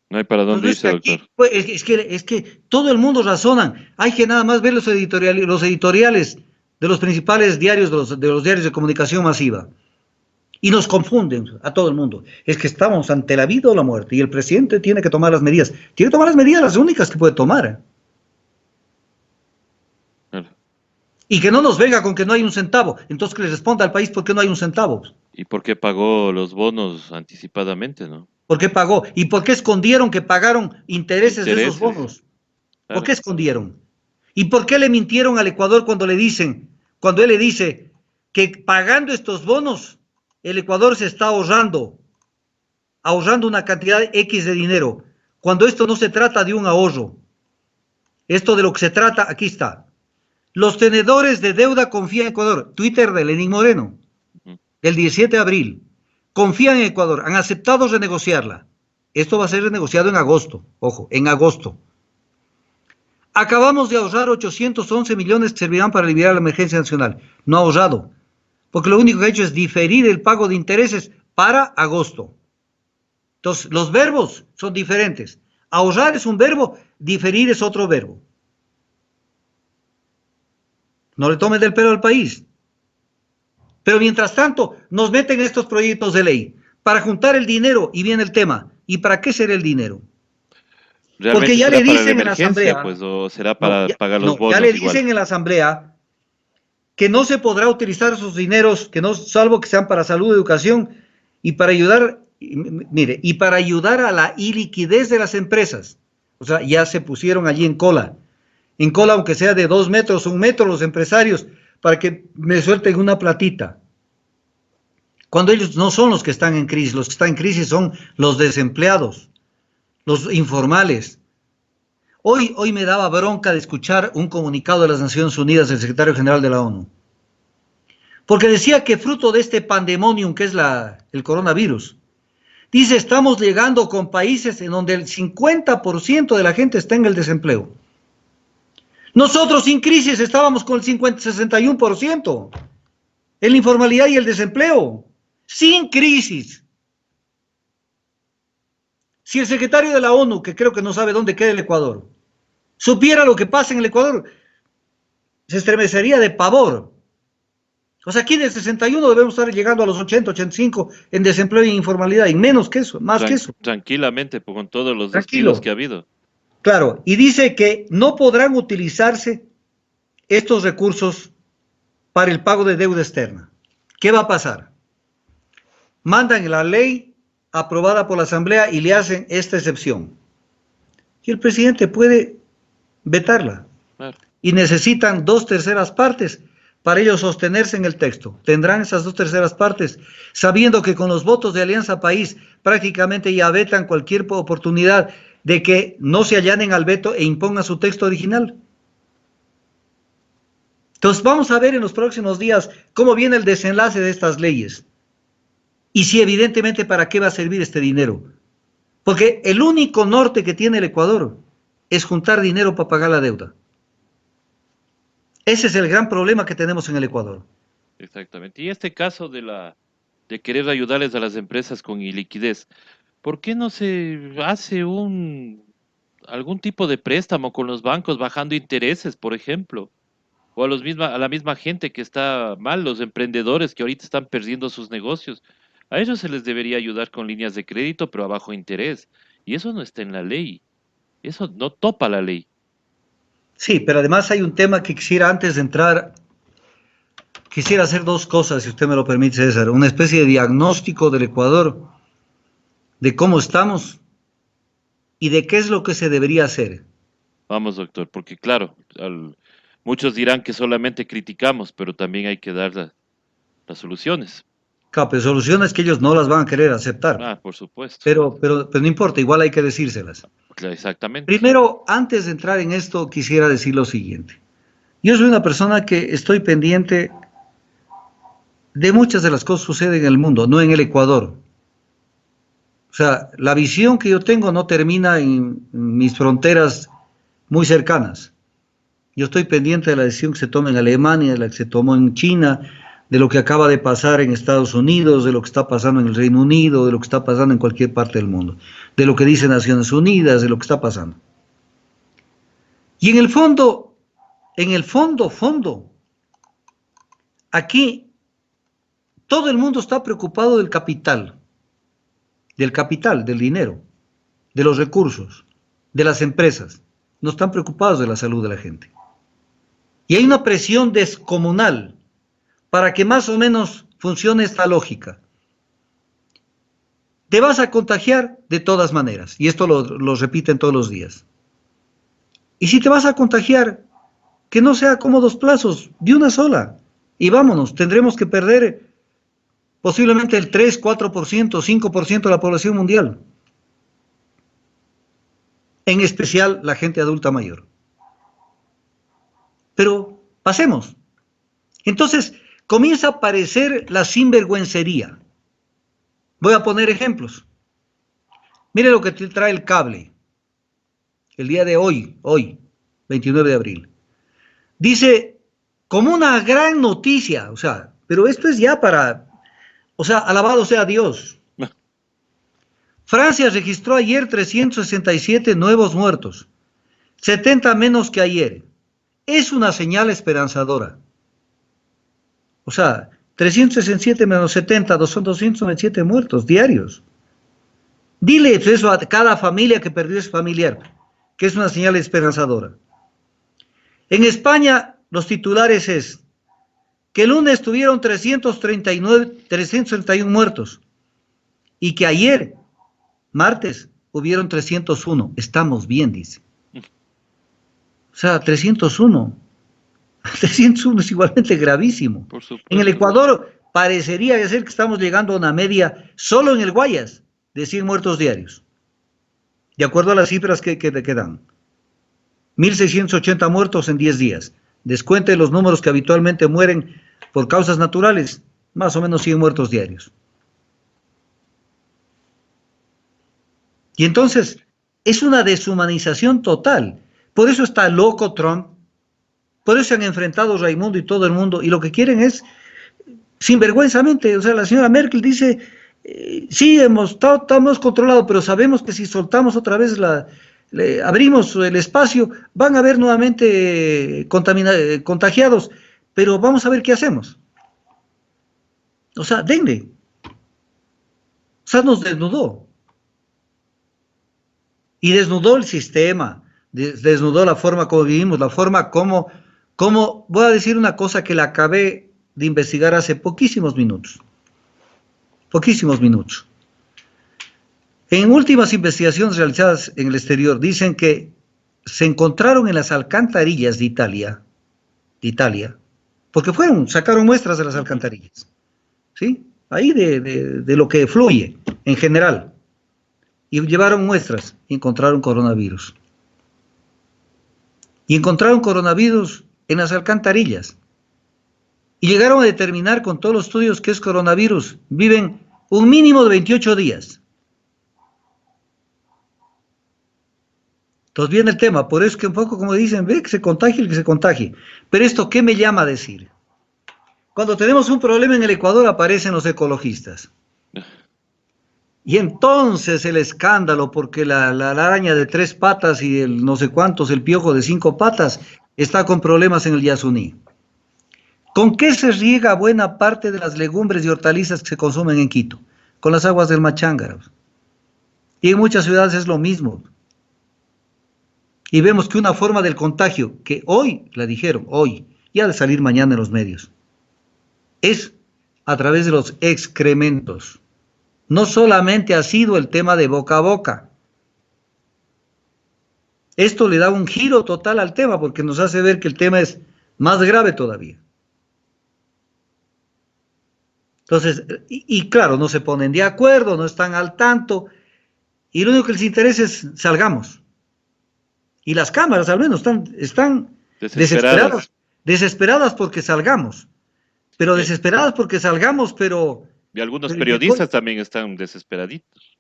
No hay para dónde irse, doctor. Pues, es que todo el mundo razona. Hay que nada más ver los editoriales de los principales diarios, de los diarios de comunicación masiva. Y nos confunden a todo el mundo. Es que estamos ante la vida o la muerte y el presidente tiene que tomar las medidas. Tiene que tomar las medidas las únicas que puede tomar. Claro. Y que no nos venga con que no hay un centavo. Entonces que le responda al país por qué no hay un centavo. ¿Y por qué pagó los bonos anticipadamente, no? ¿Por qué pagó? ¿Y por qué escondieron que pagaron intereses de esos bonos? Claro. ¿Por qué escondieron? ¿Y por qué le mintieron al Ecuador cuando él le dice que pagando estos bonos, el Ecuador se está ahorrando una cantidad X de dinero, cuando esto no se trata de un ahorro? Esto de lo que se trata, aquí está. Los tenedores de deuda confían en Ecuador. Twitter de Lenín Moreno, del 17 de abril. Confían en Ecuador, han aceptado renegociarla. Esto va a ser renegociado en agosto, ojo, en agosto. Acabamos de ahorrar 811 millones que servirán para aliviar la emergencia nacional. No ha ahorrado, porque lo único que ha hecho es diferir el pago de intereses para agosto. Entonces, los verbos son diferentes. Ahorrar es un verbo, diferir es otro verbo. No le tomes del pelo al país. Pero mientras tanto, nos meten estos proyectos de ley para juntar el dinero, y viene el tema. ¿Y para qué será el dinero? Porque ya le dicen en la asamblea, pues, o será para pagar los bonos. Ya le dicen en la asamblea que no se podrá utilizar esos dineros, que no, salvo que sean para salud, educación y para ayudar, mire, y para ayudar a la iliquidez de las empresas. O sea, ya se pusieron allí en cola, aunque sea de 2 metros o 1 metro los empresarios, para que me suelten una platita. Cuando ellos no son los que están en crisis, los que están en crisis son los desempleados, los informales. Hoy me daba bronca de escuchar un comunicado de las Naciones Unidas del secretario general de la ONU, porque decía que fruto de este pandemonium que es el coronavirus, dice, estamos llegando con países en donde el 50% de la gente está en el desempleo. Nosotros sin crisis estábamos con el 61% en la informalidad y el desempleo, sin crisis. Si el secretario de la ONU, que creo que no sabe dónde queda el Ecuador, supiera lo que pasa en el Ecuador, se estremecería de pavor. O sea, aquí del 61 debemos estar llegando a los 80, 85 en desempleo e informalidad, y menos que eso, más que eso. Tranquilamente, con todos los despidos Tranquilo. que ha habido. Claro, y dice que no podrán utilizarse estos recursos para el pago de deuda externa. ¿Qué va a pasar? Mandan la ley aprobada por la Asamblea y le hacen esta excepción. Y el presidente puede vetarla. Claro. Y necesitan 2/3 partes para ellos sostenerse en el texto. Tendrán esas 2/3 partes, sabiendo que con los votos de Alianza País prácticamente ya vetan cualquier oportunidad de que no se allanen al veto e impongan su texto original. Entonces vamos a ver en los próximos días cómo viene el desenlace de estas leyes. Y si evidentemente para qué va a servir este dinero. Porque el único norte que tiene el Ecuador es juntar dinero para pagar la deuda. Ese es el gran problema que tenemos en el Ecuador. Exactamente. Y este caso de querer ayudarles a las empresas con iliquidez, ¿por qué no se hace algún tipo de préstamo con los bancos bajando intereses, por ejemplo? O a la misma gente que está mal, los emprendedores que ahorita están perdiendo sus negocios. A ellos se les debería ayudar con líneas de crédito, pero a bajo interés. Y eso no está en la ley. Eso no topa la ley. Sí, pero además hay un tema que quisiera antes de entrar, quisiera hacer dos cosas, si usted me lo permite, César. Una especie de diagnóstico del Ecuador, de cómo estamos y de qué es lo que se debería hacer. Vamos, doctor, porque claro, muchos dirán que solamente criticamos, pero también hay que dar las soluciones. Claro, pero soluciones que ellos no las van a querer aceptar. Ah, por supuesto. Pero no importa, igual hay que decírselas. Claro, exactamente. Primero, antes de entrar en esto, quisiera decir lo siguiente. Yo soy una persona que estoy pendiente de muchas de las cosas que suceden en el mundo, no en el Ecuador. O sea, la visión que yo tengo no termina en mis fronteras muy cercanas. Yo estoy pendiente de la decisión que se toma en Alemania, de la que se tomó en China, de lo que acaba de pasar en Estados Unidos, de lo que está pasando en el Reino Unido, de lo que está pasando en cualquier parte del mundo, de lo que dice Naciones Unidas, de lo que está pasando. Y en el fondo, aquí todo el mundo está preocupado del capital, del dinero, de los recursos, de las empresas. No están preocupados de la salud de la gente. Y hay una presión descomunal para que más o menos funcione esta lógica. Te vas a contagiar de todas maneras, y esto lo repiten todos los días. Y si te vas a contagiar, que no sea como 2 plazos, de una sola. Y vámonos, tendremos que perder posiblemente el 3, 4%, 5% de la población mundial. En especial la gente adulta mayor. Pero pasemos. Entonces comienza a aparecer la sinvergüencería. Voy a poner ejemplos. Mire lo que te trae el cable. El día de hoy, 29 de abril. Dice, como una gran noticia, o sea, pero esto es ya alabado sea Dios. Francia registró ayer 367 nuevos muertos, 70 menos que ayer. Es una señal esperanzadora. O sea, 367 menos 70 son 297 muertos diarios. Dile eso a cada familia que perdió a su familiar, que es una señal esperanzadora. En España, los titulares es que el lunes tuvieron 331 muertos y que ayer, martes, hubieron 301. Estamos bien, dice. O sea, 301. 301 es igualmente gravísimo. Por En el supuesto. Ecuador parecería ser que estamos llegando a una media, solo en el Guayas, de 100 muertos diarios. De acuerdo a las cifras que dan. 1.680 muertos en 10 días. Descuente los números que habitualmente mueren por causas naturales, más o menos 100 muertos diarios. Y entonces, es una deshumanización total. Por eso está loco Trump, por eso se han enfrentado Raimundo y todo el mundo, y lo que quieren es, sinvergüenzamente, o sea, la señora Merkel dice, sí, estamos controlados, pero sabemos que si soltamos otra vez abrimos el espacio, van a haber nuevamente contagiados, pero vamos a ver qué hacemos. O sea, denle. O sea, nos desnudó. Y desnudó el sistema, desnudó la forma como vivimos, la forma como, voy a decir una cosa que la acabé de investigar hace poquísimos minutos. Poquísimos minutos. En últimas investigaciones realizadas en el exterior, dicen que se encontraron en las alcantarillas de Italia, porque sacaron muestras de las alcantarillas, ¿sí? Ahí de lo que fluye en general. Y llevaron muestras y encontraron coronavirus. Y encontraron coronavirus en las alcantarillas. Y llegaron a determinar con todos los estudios que es coronavirus. Viven un mínimo de 28 días. Entonces viene el tema. Por eso es que un poco como dicen, ve que se contagie el que se contagie. Pero esto, ¿qué me llama a decir? Cuando tenemos un problema en el Ecuador aparecen los ecologistas. Y entonces el escándalo, porque la araña de 3 patas y el no sé cuántos, el piojo de 5 patas, está con problemas en el Yasuní. ¿Con qué se riega buena parte de las legumbres y hortalizas que se consumen en Quito? Con las aguas del Machángara. Y en muchas ciudades es lo mismo. Y vemos que una forma del contagio, que hoy, la dijeron, hoy, y ha de salir mañana en los medios, es a través de los excrementos. No solamente ha sido el tema de boca a boca. Esto le da un giro total al tema porque nos hace ver que el tema es más grave todavía. Entonces, y claro, no se ponen de acuerdo, no están al tanto, y lo único que les interesa es salgamos. Y las cámaras al menos están desesperadas porque salgamos. Pero desesperadas porque salgamos, pero... Y algunos periodistas también están desesperaditos.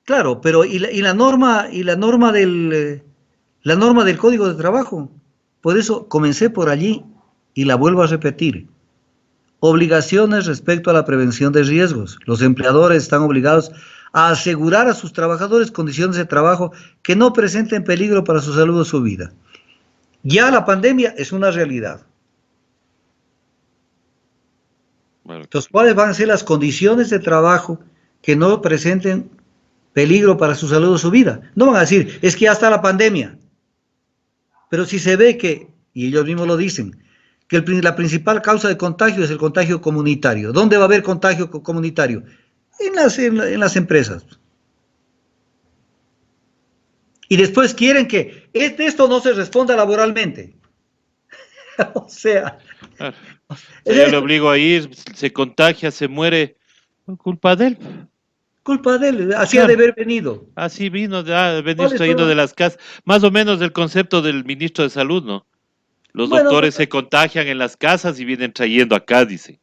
Claro, pero y la norma del Código de Trabajo. Por eso comencé por allí y la vuelvo a repetir. Obligaciones respecto a la prevención de riesgos. Los empleadores están obligados a asegurar a sus trabajadores condiciones de trabajo que no presenten peligro para su salud o su vida. Ya la pandemia es una realidad. Bueno. Entonces, ¿cuáles van a ser las condiciones de trabajo que no presenten peligro para su salud o su vida? No van a decir, es que ya está la pandemia. Pero si se ve que, y ellos mismos lo dicen, que la principal causa de contagio es el contagio comunitario. ¿Dónde va a haber contagio comunitario? En las empresas. Y después quieren que esto no se responda laboralmente. O sea... Claro. Si yo le obligo a ir, se contagia, se muere, culpa de él. Culpa de él, así ha de haber venido. Así vino, ha venido trayendo de las casas, más o menos del concepto del ministro de Salud, ¿no? Los doctores se contagian en las casas y vienen trayendo acá, dicen.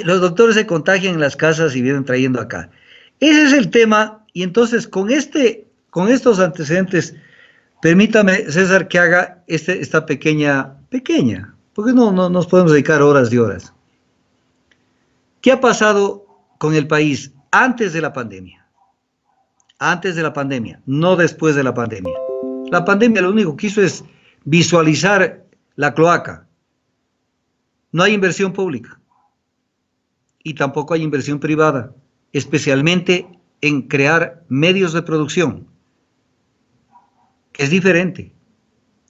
Los doctores se contagian en las casas y vienen trayendo acá. Ese es el tema, y entonces con estos antecedentes, permítame, César, que haga esta pequeña, porque no nos podemos dedicar horas y horas. ¿Qué ha pasado con el país antes de la pandemia? Antes de la pandemia, no después de la pandemia. La pandemia lo único que hizo es visualizar la cloaca. No hay inversión pública y tampoco hay inversión privada, especialmente en crear medios de producción, que es diferente.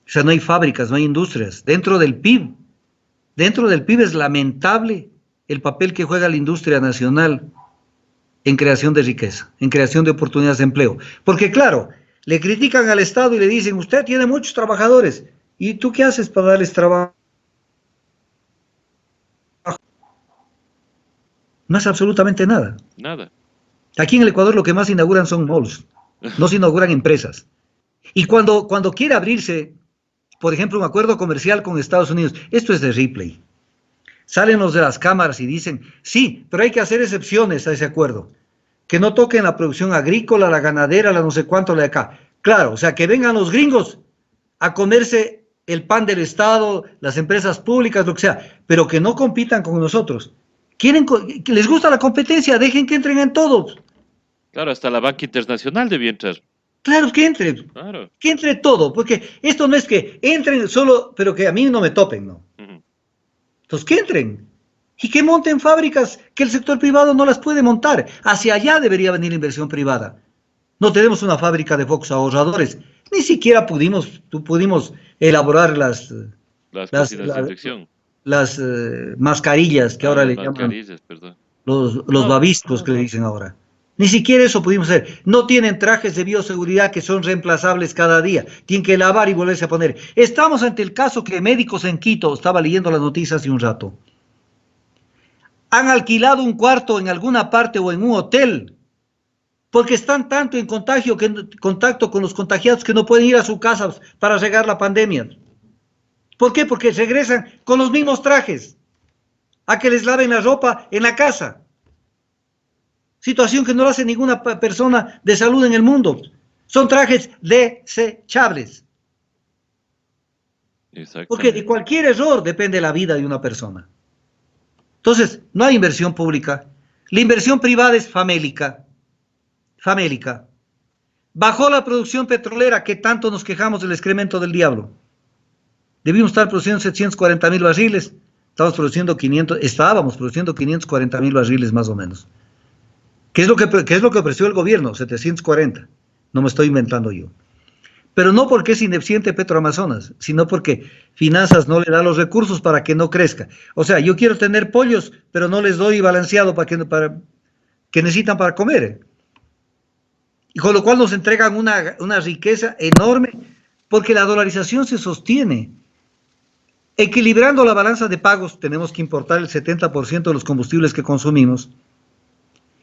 O sea, no hay fábricas, no hay industrias. Dentro del PIB es lamentable el papel que juega la industria nacional en creación de riqueza, en creación de oportunidades de empleo. Porque claro, le critican al Estado y le dicen, usted tiene muchos trabajadores, ¿y tú qué haces para darles trabajo? No hace absolutamente nada. Nada. Aquí en el Ecuador lo que más inauguran son malls, no se inauguran empresas. Y cuando quiere abrirse, por ejemplo, un acuerdo comercial con Estados Unidos, esto es de Ripley. Salen los de las cámaras y dicen, sí, pero hay que hacer excepciones a ese acuerdo. Que no toquen la producción agrícola, la ganadera, la no sé cuánto, la de acá. Claro, o sea, que vengan los gringos a comerse el pan del Estado, las empresas públicas, lo que sea, pero que no compitan con nosotros. Que les gusta la competencia, dejen que entren en todos. Claro, hasta la banca internacional debía entrar. Claro Claro. que entre todo, porque esto no es que entren solo, pero que a mí no me topen, ¿no? Ujú. Entonces, que entren y que monten fábricas que el sector privado no las puede montar. Hacia allá debería venir la inversión privada. No tenemos una fábrica de focos ahorradores, ni siquiera pudimos elaborar Las las, cocinas de la- inducción. las mascarillas que Ah, ahora las le llaman mascarillas, perdón. los No, babiscos que le dicen ahora. Ni siquiera eso pudimos hacer. No tienen trajes de bioseguridad que son reemplazables cada día. Tienen que lavar y volverse a poner. Estamos ante el caso que médicos en Quito, estaba leyendo las noticias hace un rato, han alquilado un cuarto en alguna parte o en un hotel porque están tanto en contacto con los contagiados que no pueden ir a su casa para regar la pandemia. ¿Por qué? Porque regresan con los mismos trajes a que les laven la ropa en la casa. Situación que no lo hace ninguna persona de salud en el mundo. Son trajes desechables. Porque de exactamente. cualquier error depende la vida de una persona. Entonces, no hay inversión pública. La inversión privada es famélica. Famélica. Bajó la producción petrolera que tanto nos quejamos del excremento del diablo. Debimos estar produciendo 740.000 barriles. Estábamos produciendo 540.000 barriles más o menos. ¿Qué es lo que ofreció el gobierno? 740. No me estoy inventando yo. Pero no porque es ineficiente Petroamazonas, sino porque Finanzas no le da los recursos para que no crezca. O sea, yo quiero tener pollos, pero no les doy balanceado que necesitan para comer. Y con lo cual nos entregan una riqueza enorme, porque la dolarización se sostiene. Equilibrando la balanza de pagos, tenemos que importar el 70% de los combustibles que consumimos.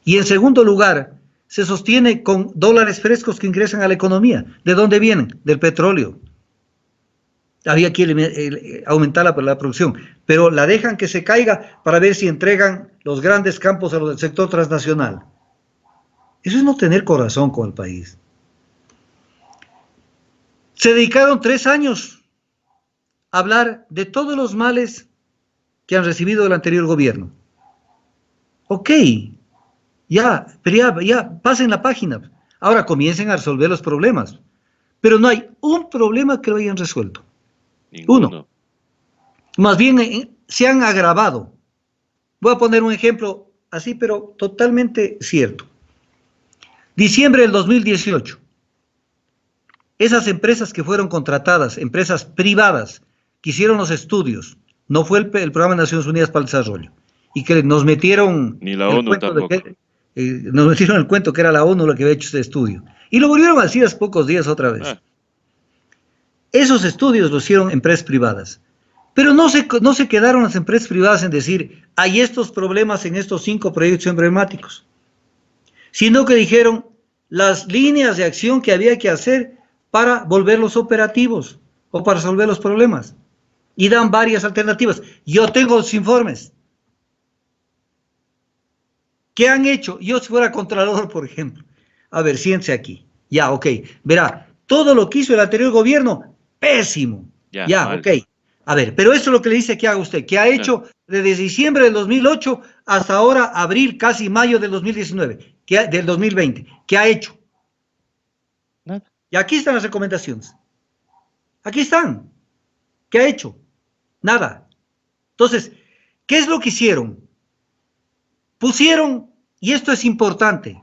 Y en segundo lugar, se sostiene con dólares frescos que ingresan a la economía. ¿De dónde vienen? Del petróleo. Había que aumentar la producción, pero la dejan que se caiga para ver si entregan los grandes campos a los del sector transnacional. Eso es no tener corazón con el país. Se dedicaron 3 años a hablar de todos los males que han recibido el anterior gobierno. Ok, pero ya pasen la página. Ahora comiencen a resolver los problemas. Pero no hay un problema que lo hayan resuelto. Uno. Ninguno. Más bien se han agravado. Voy a poner un ejemplo así, pero totalmente cierto. Diciembre del 2018. Esas empresas que fueron contratadas, empresas privadas, que hicieron los estudios, no fue el Programa de Naciones Unidas para el Desarrollo, y que nos metieron Ni la el ONU cuento de tampoco. que nos metieron el cuento que era la ONU la que había hecho ese estudio. Y lo volvieron a decir hace pocos días otra vez. Ah, Esos estudios los hicieron empresas privadas. Pero no se quedaron las empresas privadas en decir, hay estos problemas en estos 5 proyectos emblemáticos, sino que dijeron las líneas de acción que había que hacer para volverlos operativos o para resolver los problemas. Y dan varias alternativas. Yo tengo los informes. ¿Qué han hecho? Yo si fuera contralor, por ejemplo. A ver, siéntese aquí. Ya, ok. Verá, todo lo que hizo el anterior gobierno, pésimo. Ya, mal. ok. A ver, pero eso es lo que le dice que haga usted. ¿Qué ha hecho desde diciembre del 2008 hasta ahora, abril, casi mayo del 2019? Del 2020. ¿Qué ha hecho? Nada. Y aquí están las recomendaciones. Aquí están. ¿Qué ha hecho? Nada. Entonces, ¿qué es lo que hicieron? Pusieron, y esto es importante,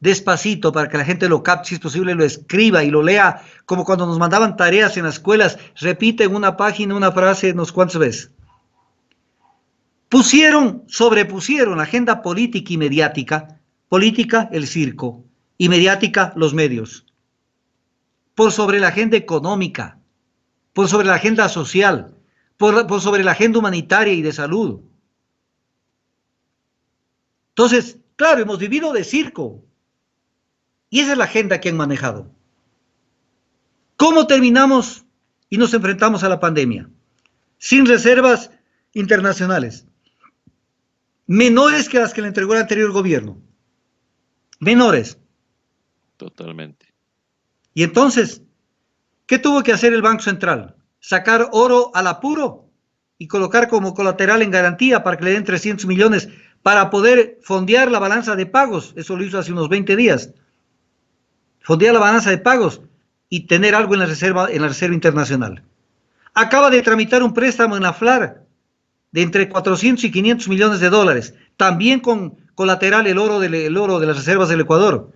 despacito para que la gente lo capte, si es posible lo escriba y lo lea, como cuando nos mandaban tareas en las escuelas, repiten una página, una frase, unos cuantas veces. Sobrepusieron la agenda política y mediática, política el circo y mediática los medios, por sobre la agenda económica, por sobre la agenda social, por sobre la agenda humanitaria y de salud. Entonces, claro, hemos vivido de circo. Y esa es la agenda que han manejado. ¿Cómo terminamos y nos enfrentamos a la pandemia? Sin reservas internacionales, menores que las que le entregó el anterior gobierno. Menores. Totalmente. Y entonces, ¿qué tuvo que hacer el Banco Central? Sacar oro al apuro y colocar como colateral en garantía para que le den 300 millones para poder fondear la balanza de pagos. Eso lo hizo hace unos 20 días. Fondear la balanza de pagos y tener algo en la reserva internacional. Acaba de tramitar un préstamo en la FLAR de entre 400 y 500 millones de dólares, también con colateral el oro de las reservas del Ecuador.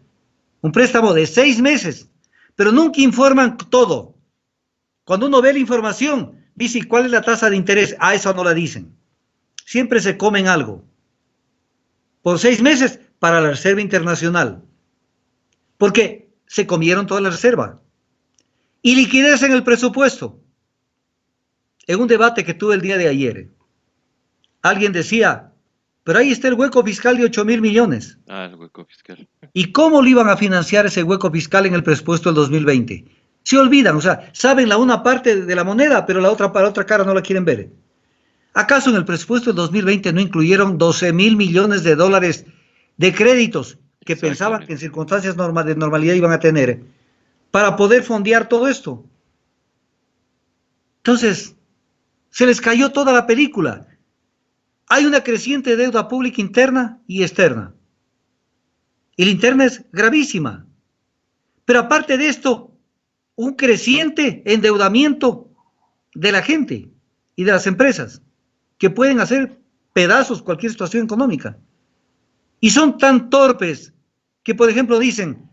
Un préstamo de 6 meses, pero nunca informan todo. Cuando uno ve la información, dice, ¿cuál es la tasa de interés? Ah, eso no la dicen. Siempre se comen algo. Por 6 meses para la reserva internacional. Porque se comieron toda la reserva. Y liquidez en el presupuesto. En un debate que tuve el día de ayer, alguien decía, pero ahí está el hueco fiscal de 8.000 millones. Ah, el hueco fiscal. ¿Y cómo lo iban a financiar ese hueco fiscal en el presupuesto del 2020? Se olvidan, o sea, saben la una parte de la moneda, pero la otra para otra cara no la quieren ver. ¿Acaso en el presupuesto del 2020 no incluyeron 12.000 millones de dólares de créditos que pensaban que en circunstancias de normalidad iban a tener para poder fondear todo esto? Entonces, se les cayó toda la película. Hay una creciente deuda pública interna y externa. Y la interna es gravísima. Pero aparte de esto, un creciente endeudamiento de la gente y de las empresas que pueden hacer pedazos cualquier situación económica. Y son tan torpes que, por ejemplo, dicen,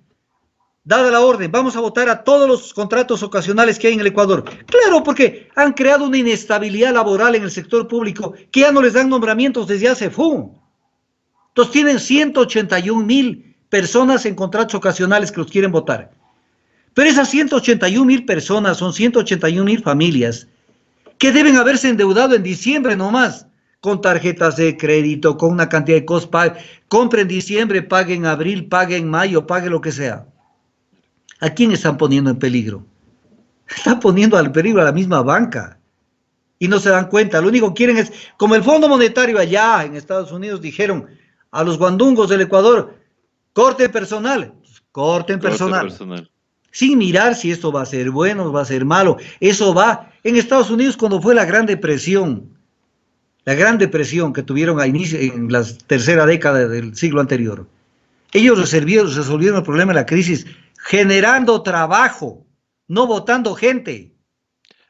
dada la orden, vamos a votar a todos los contratos ocasionales que hay en el Ecuador. Claro, porque han creado una inestabilidad laboral en el sector público que ya no les dan nombramientos desde hace fu. Entonces tienen 181.000 personas en contratos ocasionales que los quieren votar. Pero esas 181.000 personas son 181.000 familias que deben haberse endeudado en diciembre nomás, con tarjetas de crédito, con una cantidad de cosas, compren en diciembre, paguen en abril, paguen en mayo, paguen lo que sea. ¿A quién están poniendo en peligro? Están poniendo al peligro a la misma banca. Y no se dan cuenta. Lo único que quieren es, como el Fondo Monetario allá en Estados Unidos dijeron a los guandungos del Ecuador, corten personal. Corten personal. Sin mirar si esto va a ser bueno o va a ser malo. Eso va. En Estados Unidos, cuando fue la Gran Depresión que tuvieron a inicio, en la tercera década del siglo anterior, ellos resolvieron el problema de la crisis generando trabajo, no votando gente.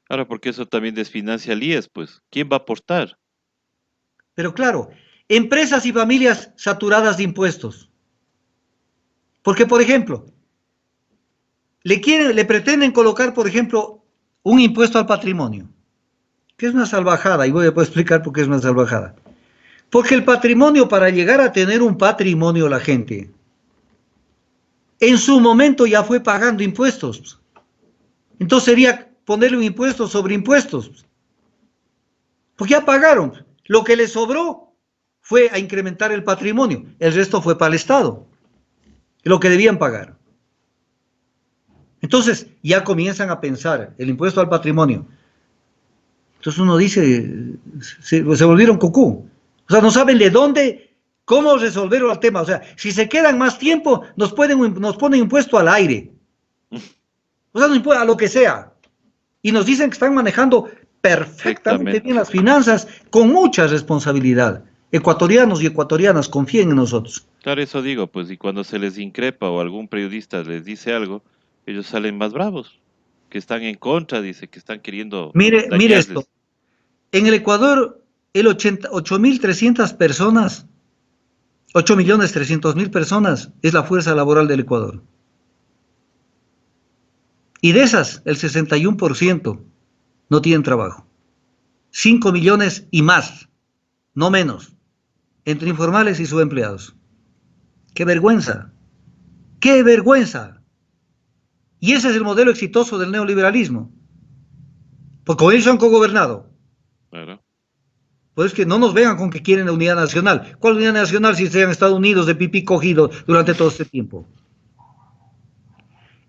Ahora, porque eso también desfinancia al IES, pues, ¿quién va a aportar? Pero claro, empresas y familias saturadas de impuestos. Porque, por ejemplo, le pretenden colocar, por ejemplo, un impuesto al patrimonio, que es una salvajada, y voy a explicar por qué es una salvajada. Porque el patrimonio, para llegar a tener un patrimonio la gente, en su momento ya fue pagando impuestos. Entonces sería ponerle un impuesto sobre impuestos. Porque ya pagaron. Lo que les sobró fue a incrementar el patrimonio. El resto fue para el Estado. Lo que debían pagar. Entonces ya comienzan a pensar el impuesto al patrimonio. Entonces uno dice, se volvieron cucú. O sea, no saben de dónde, cómo resolver el tema. O sea, si se quedan más tiempo, nos ponen impuesto al aire. O sea, a lo que sea. Y nos dicen que están manejando perfectamente bien las finanzas con mucha responsabilidad. Ecuatorianos y ecuatorianas, confíen en nosotros. Claro, eso digo, pues, y cuando se les increpa o algún periodista les dice algo, ellos salen más bravos, que están en contra, dice, que están queriendo Mire dañarles. esto. En el Ecuador, 8.300.000 personas, 8.300.000 personas es la fuerza laboral del Ecuador. Y de esas, el 61% no tienen trabajo. 5 millones y más, no menos, entre informales y subempleados. ¡Qué vergüenza! ¡Qué vergüenza! Y ese es el modelo exitoso del neoliberalismo. Porque con ellos han cogobernado. Claro. Pues que no nos vengan con que quieren la unidad nacional. ¿Cuál unidad nacional si se han Estados Unidos de pipí cogido durante todo este tiempo?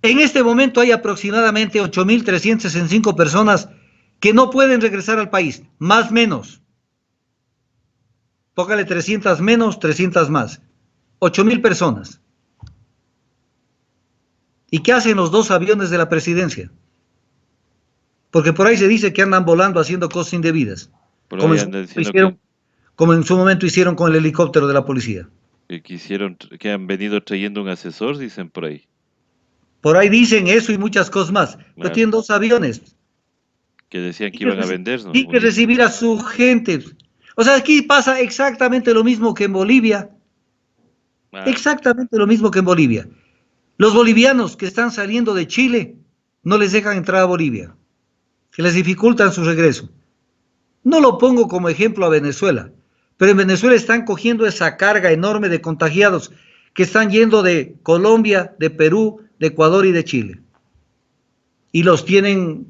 En este momento hay aproximadamente 8.365 personas que no pueden regresar al país, más menos. Póngale 300 menos, 300 más. 8.000 personas. ¿Y qué hacen los 2 aviones de la presidencia? Porque por ahí se dice que andan volando haciendo cosas indebidas. Por ahí andan diciendo que, Como en su momento hicieron con el helicóptero de la policía. que han venido trayendo un asesor, dicen por ahí. Por ahí dicen eso y muchas cosas más. Pero Claro. tienen 2 aviones. Que decían que iban a vendernos. Tienen que recibir a su gente. O sea, aquí pasa exactamente lo mismo que en Bolivia. Exactamente lo mismo que en Bolivia. Los bolivianos que están saliendo de Chile no les dejan entrar a Bolivia. Que les dificultan su regreso. No lo pongo como ejemplo a Venezuela, pero en Venezuela están cogiendo esa carga enorme de contagiados que están yendo de Colombia, de Perú, de Ecuador y de Chile. Y los tienen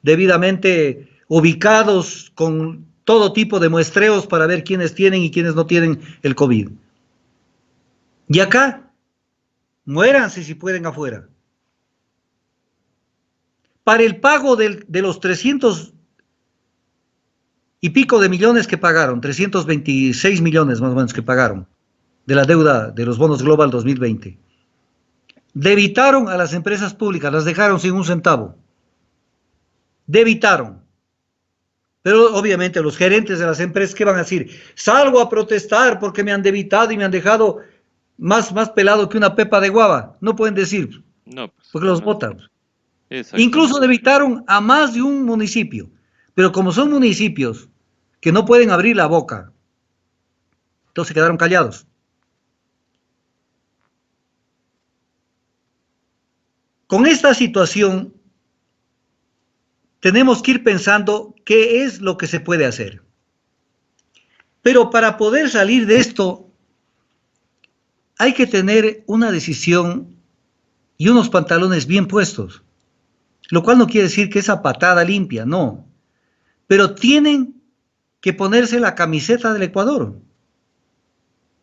debidamente ubicados con todo tipo de muestreos para ver quiénes tienen y quiénes no tienen el COVID. Y acá, muéranse si pueden afuera. Para el pago de los 300 y pico de millones que pagaron, 326 millones más o menos que pagaron, de la deuda de los bonos Global 2020, debitaron a las empresas públicas, las dejaron sin un centavo. Debitaron. Pero obviamente los gerentes de las empresas, ¿qué van a decir? Salgo a protestar porque me han debitado y me han dejado más pelado que una pepa de guava. No pueden decir, no, pues, porque los votan. Incluso debitaron a más de un municipio. Pero como son municipios que no pueden abrir la boca, entonces quedaron callados. Con esta situación, tenemos que ir pensando qué es lo que se puede hacer. Pero para poder salir de esto, hay que tener una decisión y unos pantalones bien puestos. Lo cual no quiere decir que esa patada limpia, no. Pero tienen que ponerse la camiseta del Ecuador.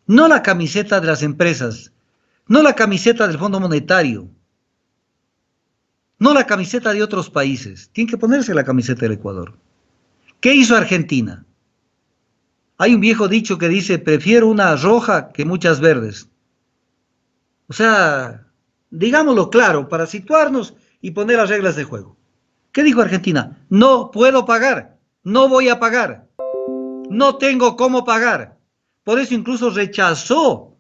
No la camiseta de las empresas, no la camiseta del Fondo Monetario, no la camiseta de otros países. Tienen que ponerse la camiseta del Ecuador. ¿Qué hizo Argentina? Hay un viejo dicho que dice, prefiero una roja que muchas verdes. O sea, digámoslo claro, para situarnos y poner las reglas de juego. ¿Qué dijo Argentina? No puedo pagar, no voy a pagar, no tengo cómo pagar. Por eso incluso rechazó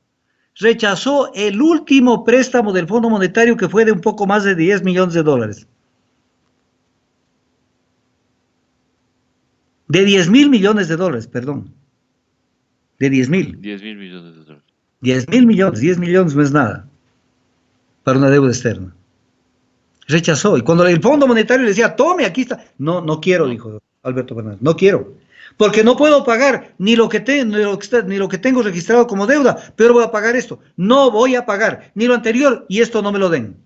el último préstamo del Fondo Monetario, que fue de un poco más de 10 millones de dólares. De 10.000 millones de dólares, perdón. De 10.000. 10.000 millones de dólares. 10.000 millones, 10 millones no es nada para una deuda externa. Rechazó. Y cuando el Fondo Monetario le decía, tome, aquí está. No, no quiero, dijo Alberto Fernández, no quiero. Porque no puedo pagar ni lo que tengo registrado como deuda, pero voy a pagar esto. No voy a pagar ni lo anterior y esto no me lo den.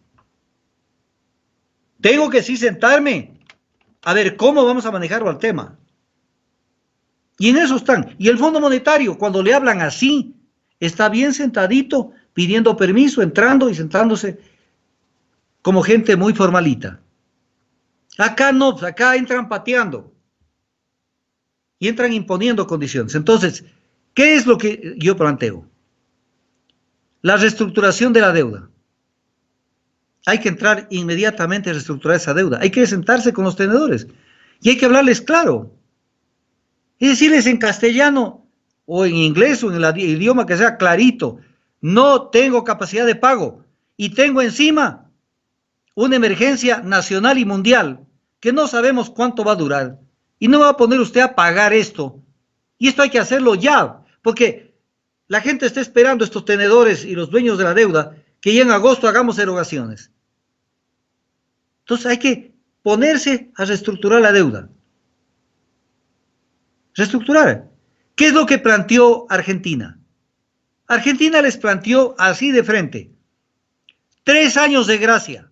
Tengo que sí sentarme a ver cómo vamos a manejarlo al tema. Y en eso están. Y el Fondo Monetario, cuando le hablan así, está bien sentadito, pidiendo permiso, entrando y sentándose como gente muy formalita. Acá no, acá entran pateando. Y entran imponiendo condiciones. Entonces, ¿qué es lo que yo planteo? La reestructuración de la deuda. Hay que entrar inmediatamente a reestructurar esa deuda. Hay que sentarse con los tenedores. Y hay que hablarles claro. Y decirles en castellano o en inglés o en el idioma que sea clarito. No tengo capacidad de pago. Y tengo encima una emergencia nacional y mundial que no sabemos cuánto va a durar. Y no va a poner usted a pagar esto. Y esto hay que hacerlo ya, porque la gente está esperando, estos tenedores y los dueños de la deuda, que ya en agosto hagamos erogaciones. Entonces hay que ponerse a reestructurar la deuda. Reestructurar. ¿Qué es lo que planteó Argentina? Argentina les planteó así de frente. 3 años de gracia.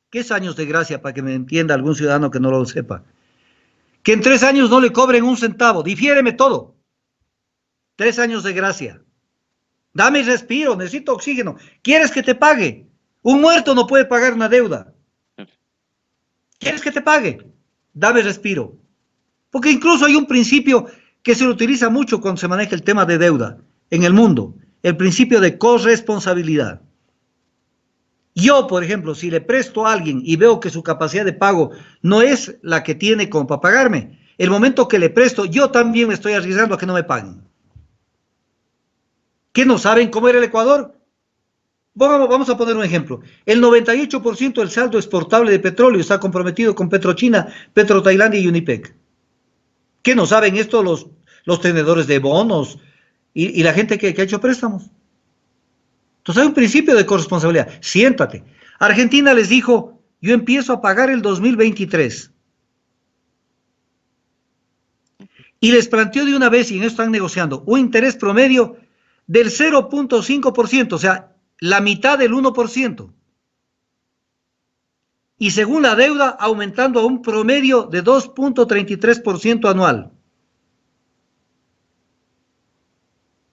¿Qué es años de gracia? Para que me entienda algún ciudadano que no lo sepa. Que en 3 años no le cobren un centavo, difiéreme todo. 3 años de gracia. Dame respiro, necesito oxígeno. ¿Quieres que te pague? Un muerto no puede pagar una deuda. ¿Quieres que te pague? Dame respiro. Porque incluso hay un principio que se lo utiliza mucho cuando se maneja el tema de deuda en el mundo, el principio de corresponsabilidad. Yo, por ejemplo, si le presto a alguien y veo que su capacidad de pago no es la que tiene como para pagarme, el momento que le presto, yo también me estoy arriesgando a que no me paguen. ¿Qué no saben cómo era el Ecuador? Vamos a poner un ejemplo. El 98% del saldo exportable de petróleo está comprometido con PetroChina, PetroTailandia y Unipec. ¿Qué no saben esto los tenedores de bonos y la gente que ha hecho préstamos? Entonces hay un principio de corresponsabilidad. Siéntate. Argentina les dijo, yo empiezo a pagar el 2023. Y les planteó de una vez, y en esto están negociando, un interés promedio del 0.5%, o sea, la mitad del 1%. Y según la deuda, aumentando a un promedio de 2.33% anual.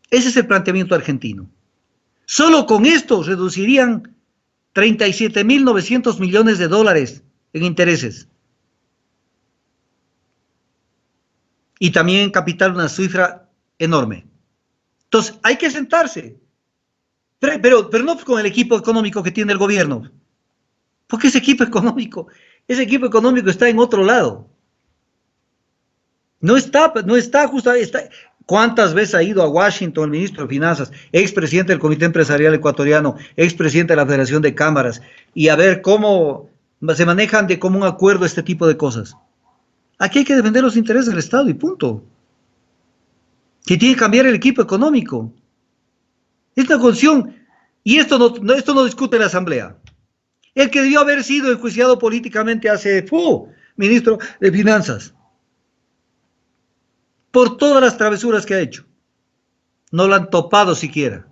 Ese es el planteamiento argentino. Solo con esto reducirían 37.900 millones de dólares en intereses. Y también en capital una cifra enorme. Entonces, hay que sentarse. Pero no con el equipo económico que tiene el gobierno. Porque ese equipo económico está en otro lado. No está justo, ¿cuántas veces ha ido a Washington el ministro de Finanzas, expresidente del Comité Empresarial Ecuatoriano, expresidente de la Federación de Cámaras, y a ver cómo se manejan de común acuerdo este tipo de cosas? Aquí hay que defender los intereses del Estado y punto. Que tiene que cambiar el equipo económico. Es una condición, y esto no discute la Asamblea. El que debió haber sido enjuiciado políticamente ministro de Finanzas, por todas las travesuras que ha hecho. No lo han topado siquiera,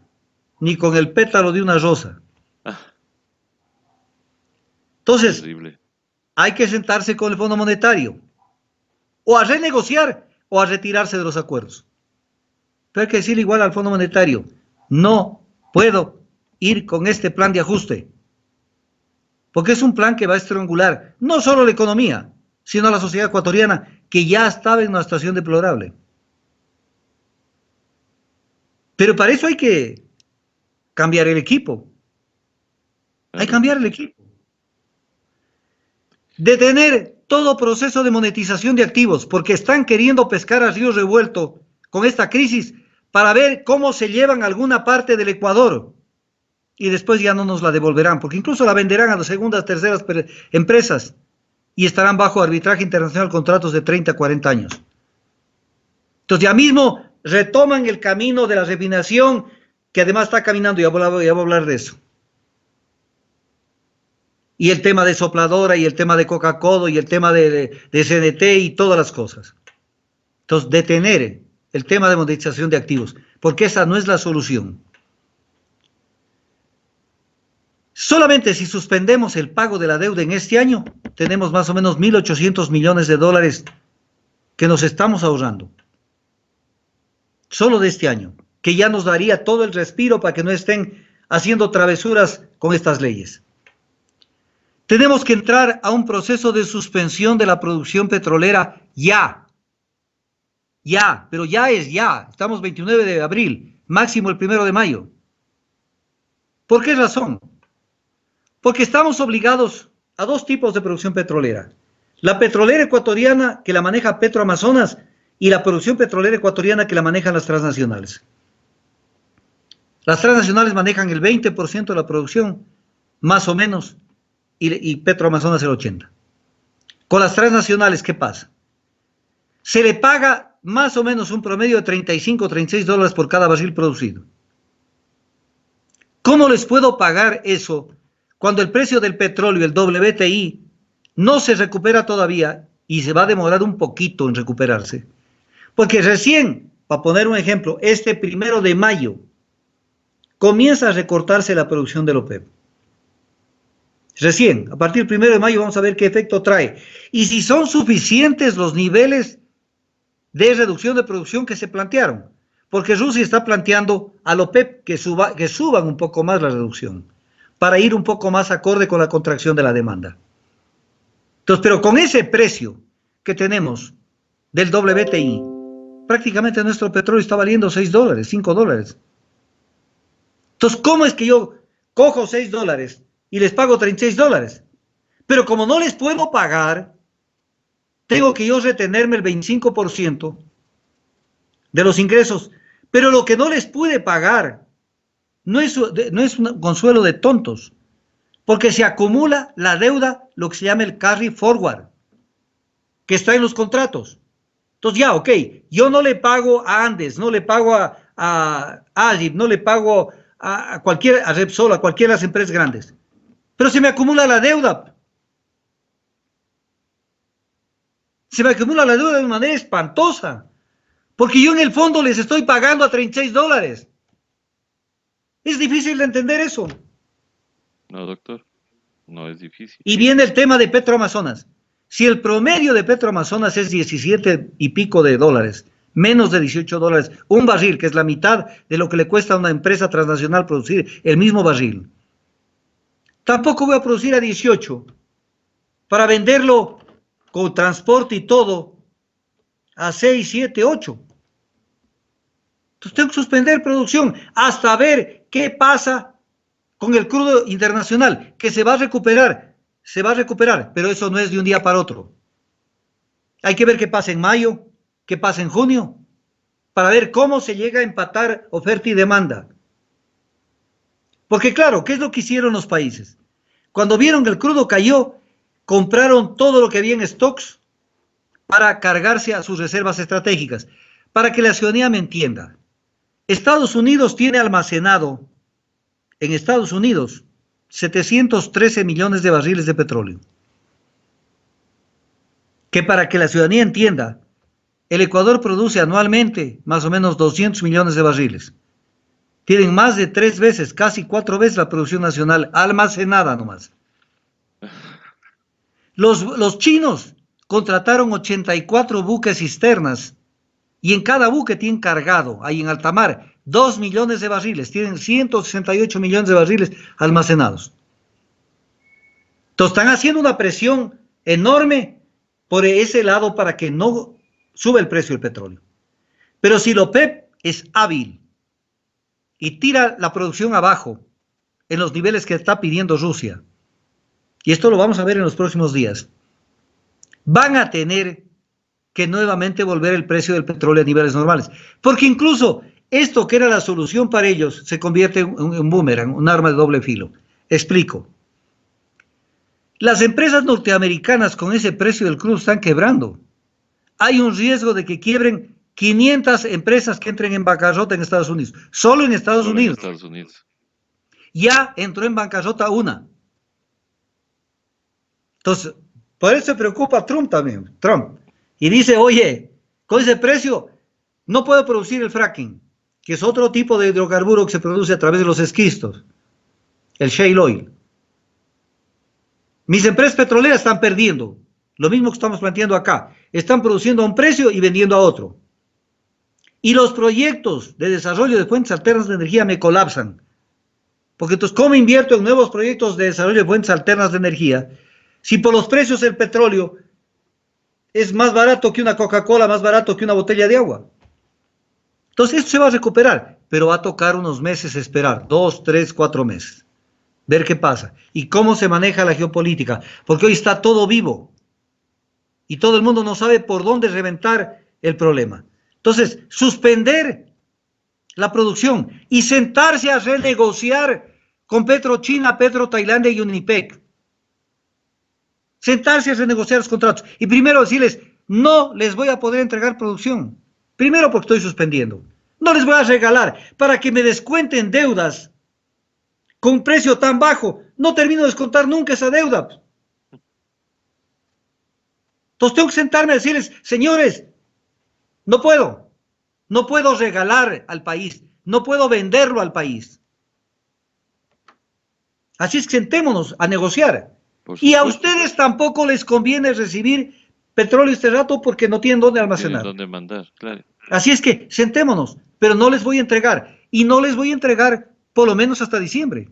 ni con el pétalo de una rosa. Entonces, hay que sentarse con el Fondo Monetario, o a renegociar, o a retirarse de los acuerdos. Pero hay que decirle igual al Fondo Monetario, no puedo ir con este plan de ajuste, porque es un plan que va a estrangular no solo la economía, sino a la sociedad ecuatoriana, que ya estaba en una situación deplorable. Pero para eso hay que cambiar el equipo. Hay que cambiar el equipo. Detener todo proceso de monetización de activos, porque están queriendo pescar a río revuelto con esta crisis para ver cómo se llevan alguna parte del Ecuador y después ya no nos la devolverán, porque incluso la venderán a las segundas, terceras empresas y estarán bajo arbitraje internacional contratos de 30, 40 años. Entonces ya mismo retoman el camino de la refinación, que además está caminando, ya voy a hablar de eso. Y el tema de Sopladora, y el tema de Coca-Cola, y el tema de CNT, y todas las cosas. Entonces, detener el tema de monetización de activos, porque esa no es la solución. Solamente si suspendemos el pago de la deuda en este año, tenemos más o menos 1.800 millones de dólares que nos estamos ahorrando. Solo de este año, que ya nos daría todo el respiro para que no estén haciendo travesuras con estas leyes. Tenemos que entrar a un proceso de suspensión de la producción petrolera ya. Ya, pero ya es ya. Estamos 29 de abril, máximo el 1 de mayo. ¿Por qué razón? Porque estamos obligados a dos tipos de producción petrolera. La petrolera ecuatoriana, que la maneja Petroamazonas, y la producción petrolera ecuatoriana, que la manejan las transnacionales. Las transnacionales manejan el 20% de la producción, más o menos, y Petroamazonas el 80%. Con las transnacionales, ¿qué pasa? Se le paga más o menos un promedio de 35 o 36 dólares por cada barril producido. ¿Cómo les puedo pagar eso cuando el precio del petróleo, el WTI, no se recupera todavía y se va a demorar un poquito en recuperarse? Porque recién, para poner un ejemplo, este 1 de mayo comienza a recortarse la producción del OPEP. Recién, a partir del 1 de mayo vamos a ver qué efecto trae. Y si son suficientes los niveles de reducción de producción que se plantearon. Porque Rusia está planteando a la OPEP que suban un poco más la reducción, para ir un poco más acorde con la contracción de la demanda. Entonces, pero con ese precio que tenemos del WTI, prácticamente nuestro petróleo está valiendo $6, $5. Entonces, ¿cómo es que yo cojo $6 y les pago $36? Pero como no les puedo pagar, tengo que yo retenerme el 25% de los ingresos. Pero lo que no les pude pagar no es un consuelo de tontos, porque se acumula la deuda, lo que se llama el carry forward, que está en los contratos. Entonces ya, ok, yo no le pago a Andes, no le pago a Agip, no le pago a Repsol, a cualquiera de las empresas grandes, pero se me acumula la deuda. Se me acumula la deuda de una manera espantosa, porque yo en el fondo les estoy pagando a $36. Es difícil de entender eso. No, doctor, no es difícil. Y viene el tema de Petroamazonas. Si el promedio de Petroamazonas es 17 y pico de dólares, menos de $18, un barril, que es la mitad de lo que le cuesta a una empresa transnacional producir el mismo barril, tampoco voy a producir a 18 para venderlo con transporte y todo a 6, 7, 8. Entonces tengo que suspender producción hasta ver qué pasa con el crudo internacional, que se va a recuperar, pero eso no es de un día para otro. Hay que ver qué pasa en mayo, qué pasa en junio, para ver cómo se llega a empatar oferta y demanda. Porque claro, ¿qué es lo que hicieron los países? Cuando vieron que el crudo cayó, compraron todo lo que había en stocks para cargarse a sus reservas estratégicas. Para que la ciudadanía me entienda, Estados Unidos tiene almacenado en Estados Unidos 713 millones de barriles de petróleo. Que para que la ciudadanía entienda, el Ecuador produce anualmente más o menos 200 millones de barriles. Tienen más de 3 veces, casi 4 veces la producción nacional almacenada nomás. Los chinos contrataron 84 buques cisternas y en cada buque tienen cargado, ahí en alta mar, 2 millones de barriles. Tienen 168 millones de barriles almacenados. Entonces están haciendo una presión enorme por ese lado para que no sube el precio del petróleo. Pero si la OPEP es hábil y tira la producción abajo en los niveles que está pidiendo Rusia, y esto lo vamos a ver en los próximos días, van a tener que nuevamente volver el precio del petróleo a niveles normales. Porque incluso esto que era la solución para ellos se convierte en un boomerang, un arma de doble filo. Explico. Las empresas norteamericanas con ese precio del crudo están quebrando. Hay un riesgo de que quiebren 500 empresas que entren en bancarrota en Estados Unidos. Solo en Estados Unidos. Ya entró en bancarrota una. Entonces, por eso se preocupa Trump también. Y dice, oye, con ese precio no puedo producir el fracking, que es otro tipo de hidrocarburo que se produce a través de los esquistos, el shale oil. Mis empresas petroleras están perdiendo, lo mismo que estamos planteando acá. Están produciendo a un precio y vendiendo a otro. Y los proyectos de desarrollo de fuentes alternas de energía me colapsan. Porque entonces, ¿cómo invierto en nuevos proyectos de desarrollo de fuentes alternas de energía si por los precios del petróleo es más barato que una Coca-Cola, más barato que una botella de agua? Entonces esto se va a recuperar, pero va a tocar unos meses esperar, 2, 3, 4 meses. Ver qué pasa y cómo se maneja la geopolítica, porque hoy está todo vivo y todo el mundo no sabe por dónde reventar el problema. Entonces, suspender la producción y sentarse a renegociar con PetroChina, PetroTailandia y Unipec. Sentarse a renegociar los contratos y primero decirles, no les voy a poder entregar producción. Primero porque estoy suspendiendo. No les voy a regalar para que me descuenten deudas con un precio tan bajo. No termino de descontar nunca esa deuda. Entonces tengo que sentarme a decirles, señores, no puedo regalar al país, no puedo venderlo al país. Así es que sentémonos a negociar. Por Y a supuesto, ustedes tampoco les conviene recibir petróleo este rato porque no tienen dónde tienen almacenar. dónde mandar, claro. Así es que sentémonos, pero no les voy a entregar. Y no les voy a entregar por lo menos hasta diciembre.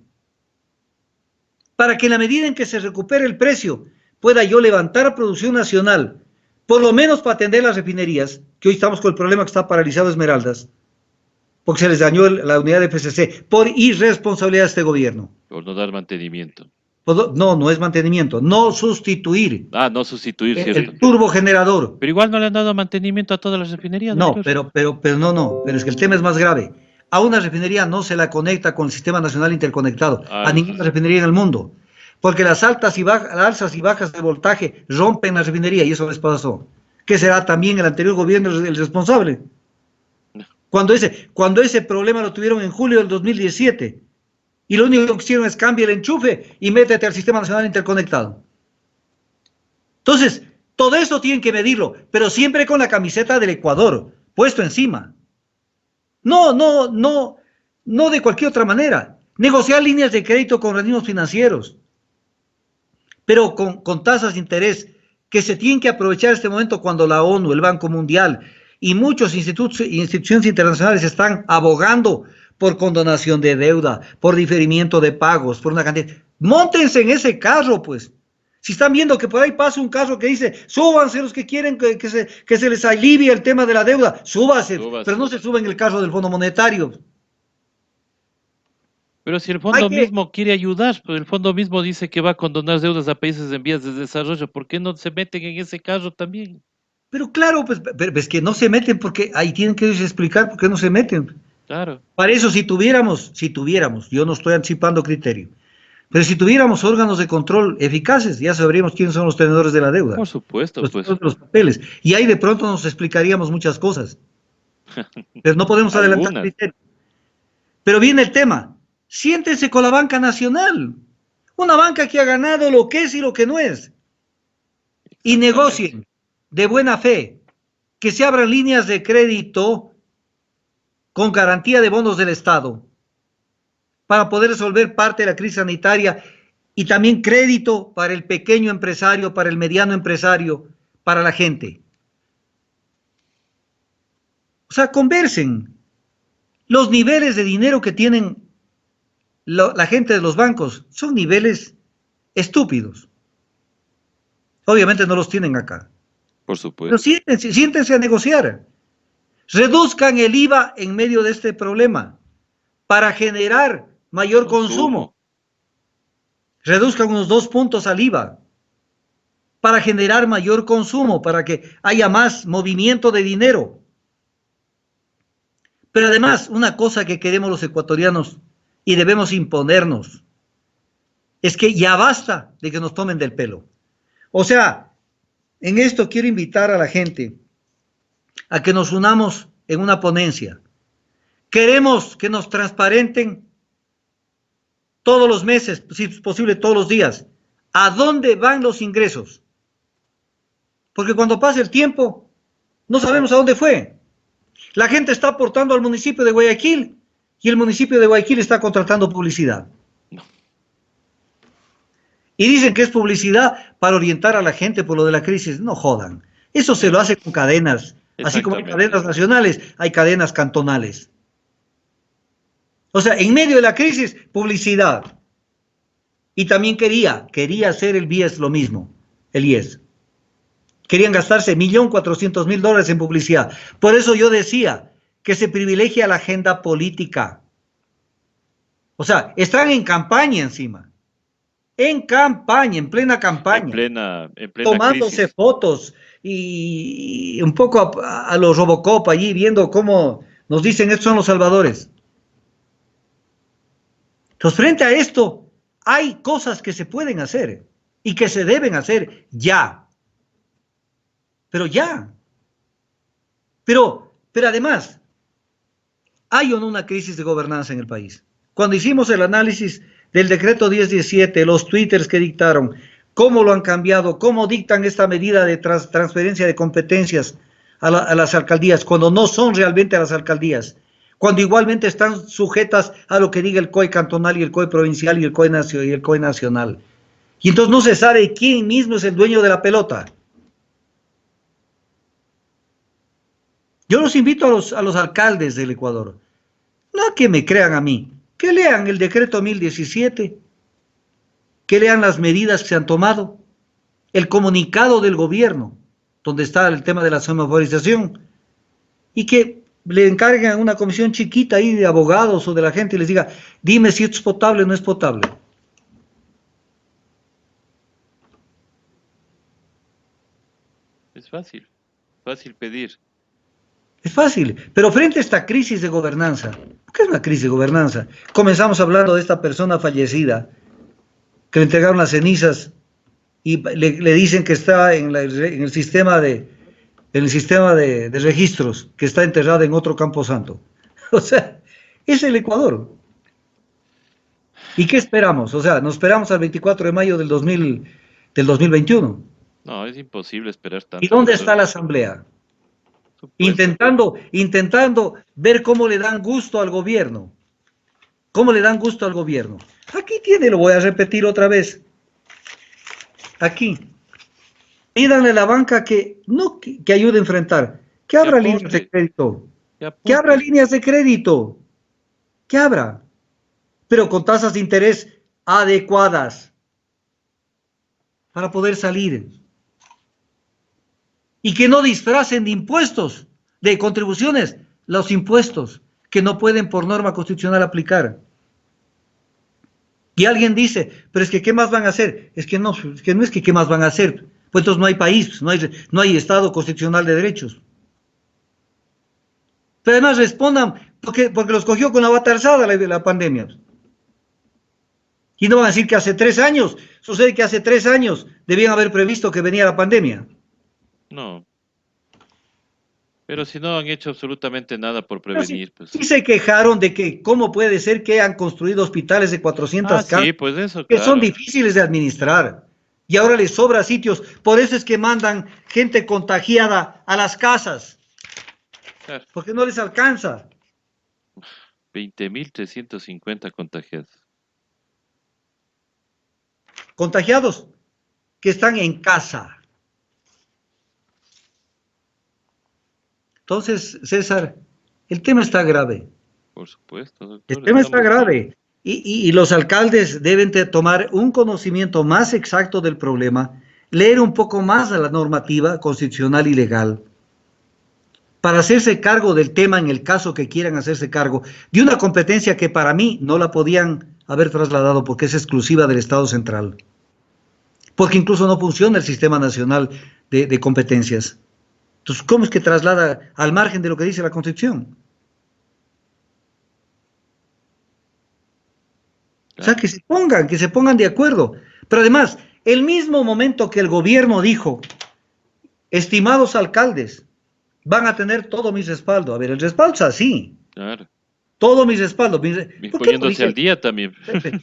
Para que en la medida en que se recupere el precio, pueda yo levantar producción nacional, por lo menos para atender las refinerías, que hoy estamos con el problema que está paralizado Esmeraldas, porque se les dañó la unidad de FCC, por irresponsabilidad de este gobierno. Por no dar mantenimiento. Pues no, no es mantenimiento, no sustituir Ah, no sustituir, cierto. el turbogenerador. Pero igual no le han dado mantenimiento a todas las refinerías, No, doctor. pero es que el tema es más grave. A una refinería no se la conecta con el Sistema Nacional Interconectado, Ah, a ninguna refinería en el mundo, porque las alzas y bajas de voltaje rompen la refinería y eso les pasó. ¿Qué será también el anterior gobierno el responsable? Cuando ese problema lo tuvieron en julio del 2017 y lo único que hicieron es cambiar el enchufe y métete al Sistema Nacional Interconectado. Entonces, todo eso tienen que medirlo, pero siempre con la camiseta del Ecuador puesto encima. No de cualquier otra manera. Negociar líneas de crédito con organismos financieros, pero con tasas de interés que se tienen que aprovechar este momento cuando la ONU, el Banco Mundial y muchos instituciones internacionales están abogando por condonación de deuda, por diferimiento de pagos, por una cantidad. Móntense en ese carro, pues. Si están viendo que por ahí pasa un carro que dice, súbanse los que quieren que se les alivie el tema de la deuda, súbase, pero no se suben en el carro del Fondo Monetario. Pero si el fondo mismo quiere ayudar, pues el fondo mismo dice que va a condonar deudas a países en vías de desarrollo, ¿por qué no se meten en ese carro también? Pero claro, pues es que no se meten porque ahí tienen que explicar por qué no se meten. Claro. Para eso, si tuviéramos, yo no estoy anticipando criterio, pero si tuviéramos órganos de control eficaces, ya sabríamos quiénes son los tenedores de la deuda. Por supuesto, los pues. los papeles. Y ahí de pronto nos explicaríamos muchas cosas. Pero no podemos adelantar criterio. Pero viene el tema. Siéntense con la banca nacional. Una banca que ha ganado lo que es y lo que no es. Y negocien de buena fe que se abran líneas de crédito con garantía de bonos del Estado para poder resolver parte de la crisis sanitaria y también crédito para el pequeño empresario, para el mediano empresario, para la gente. O sea, conversen. Los niveles de dinero que tienen la gente de los bancos son niveles estúpidos. Obviamente no los tienen acá. Por supuesto. Pero siéntense a negociar. Reduzcan el IVA en medio de este problema para generar mayor consumo. Reduzcan unos 2 puntos al IVA para generar mayor consumo, para que haya más movimiento de dinero. Pero además, una cosa que queremos los ecuatorianos y debemos imponernos es que ya basta de que nos tomen del pelo. O sea, en esto quiero invitar a la gente a que nos unamos en una ponencia. Queremos que nos transparenten todos los meses, si es posible todos los días, a dónde van los ingresos. Porque cuando pasa el tiempo, no sabemos a dónde fue. La gente está aportando al municipio de Guayaquil y el municipio de Guayaquil está contratando publicidad. Y dicen que es publicidad para orientar a la gente por lo de la crisis. No jodan. Eso se lo hace con cadenas. Así como hay cadenas nacionales, hay cadenas cantonales. O sea, en medio de la crisis, publicidad. Y también quería hacer el BIES lo mismo, el IES. Querían gastarse $1.400.000 en publicidad. Por eso yo decía que se privilegia la agenda política. O sea, están en campaña encima. En campaña, en plena campaña. En plena tomándose crisis. Fotos y un poco a los Robocop allí, viendo cómo nos dicen estos son los salvadores. Entonces, frente a esto, hay cosas que se pueden hacer y que se deben hacer ya. Pero ya. Pero además, hay o no una crisis de gobernanza en el país. Cuando hicimos el análisis del decreto 1017, los twitters que dictaron, cómo lo han cambiado, cómo dictan esta medida de transferencia de competencias a las alcaldías, cuando no son realmente a las alcaldías, cuando igualmente están sujetas a lo que diga el COE cantonal y el COE provincial y el COE, y el COE nacional. Y entonces no se sabe quién mismo es el dueño de la pelota. Yo los invito a los alcaldes del Ecuador, no a que me crean a mí, que lean el decreto 1017, que lean las medidas que se han tomado, el comunicado del gobierno, donde está el tema de la semaforización, y que le encarguen a una comisión chiquita ahí de abogados o de la gente y les diga, dime si esto es potable o no es potable. Es fácil, fácil pedir. Es fácil, pero frente a esta crisis de gobernanza, ¿qué es una crisis de gobernanza? Comenzamos hablando de esta persona fallecida, que le entregaron las cenizas y le dicen que está en el sistema de registros, que está enterrada en otro camposanto. O sea, es el Ecuador. ¿Y qué esperamos? O sea, nos esperamos al 24 de mayo del 2021. No, es imposible esperar ¿Y tanto, dónde doctor. está la asamblea? Supuesto. Intentando ver cómo le dan gusto al gobierno. ¿Cómo le dan gusto al gobierno? Aquí tiene, lo voy a repetir otra vez. Aquí. Pídanle a la banca que ayude a enfrentar. Que abra líneas de crédito. Que abra líneas de crédito. Que abra. Pero con tasas de interés adecuadas. Para poder salir. Y que no disfracen de impuestos, de contribuciones, los impuestos que no pueden por norma constitucional aplicar. Y alguien dice, pero es que ¿qué más van a hacer? Es que no es que ¿qué más van a hacer? Pues entonces no hay país, no hay Estado constitucional de derechos. Pero además respondan, porque los cogió con la batarzada la pandemia. Y no van a decir que hace 3 años, sucede que hace 3 años debían haber previsto que venía la pandemia. No. Pero si no han hecho absolutamente nada por prevenir, pues. Sí se quejaron de que cómo puede ser que han construido hospitales de 400 camas, Sí, pues eso, que son claro. difíciles de administrar. Y ahora les sobra sitios. Por eso es que mandan gente contagiada a las casas. Claro. Porque no les alcanza. 20.350 contagiados. Contagiados que están en casa. Entonces, César, el tema está grave. Por supuesto, doctor. El tema está grave. Y los alcaldes deben tomar un conocimiento más exacto del problema, leer un poco más de la normativa constitucional y legal, para hacerse cargo del tema en el caso que quieran hacerse cargo, de una competencia que para mí no la podían haber trasladado porque es exclusiva del Estado central. Porque incluso no funciona el sistema nacional de competencias. Entonces, ¿cómo es que traslada al margen de lo que dice la Constitución? O sea, que se pongan de acuerdo. Pero además, el mismo momento que el gobierno dijo, estimados alcaldes, van a tener todo mi respaldo. A ver, el respaldo es así. Claro. Todo mi respaldo. Poniéndose al día también.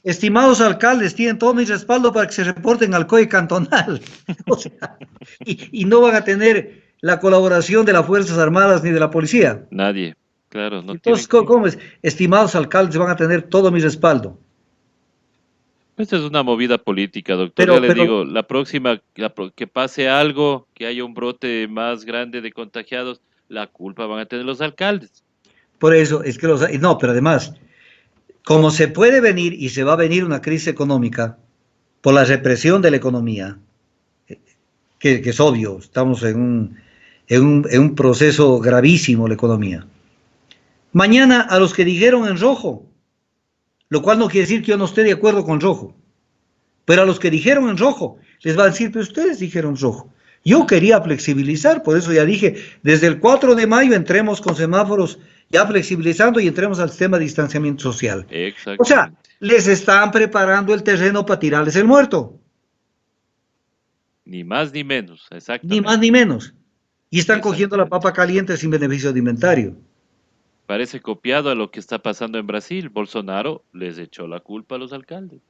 Estimados alcaldes, tienen todo mi respaldo para que se reporten al COE cantonal. O sea, y no van a tener la colaboración de las Fuerzas Armadas ni de la policía. Nadie. Claro, no. Entonces, ¿cómo es? Estimados alcaldes, van a tener todo mi respaldo. Esta es una movida política, doctor. Ya le digo, la próxima que pase algo, que haya un brote más grande de contagiados, la culpa van a tener los alcaldes. Por eso es que no, pero además, como se puede venir y se va a venir una crisis económica por la represión de la economía, que es obvio, estamos en un proceso gravísimo la economía. Mañana a los que dijeron en rojo, lo cual no quiere decir que yo no esté de acuerdo con rojo, pero a los que dijeron en rojo, les va a decir, pero ustedes dijeron rojo. Yo quería flexibilizar, por eso ya dije, desde el 4 de mayo entremos con semáforos ya flexibilizando y entremos al sistema de distanciamiento social. O sea, les están preparando el terreno para tirarles el muerto. Ni más ni menos, exactamente. Ni más ni menos. Y están cogiendo la papa caliente sin beneficio de inventario. Parece copiado a lo que está pasando en Brasil. Bolsonaro les echó la culpa a los alcaldes.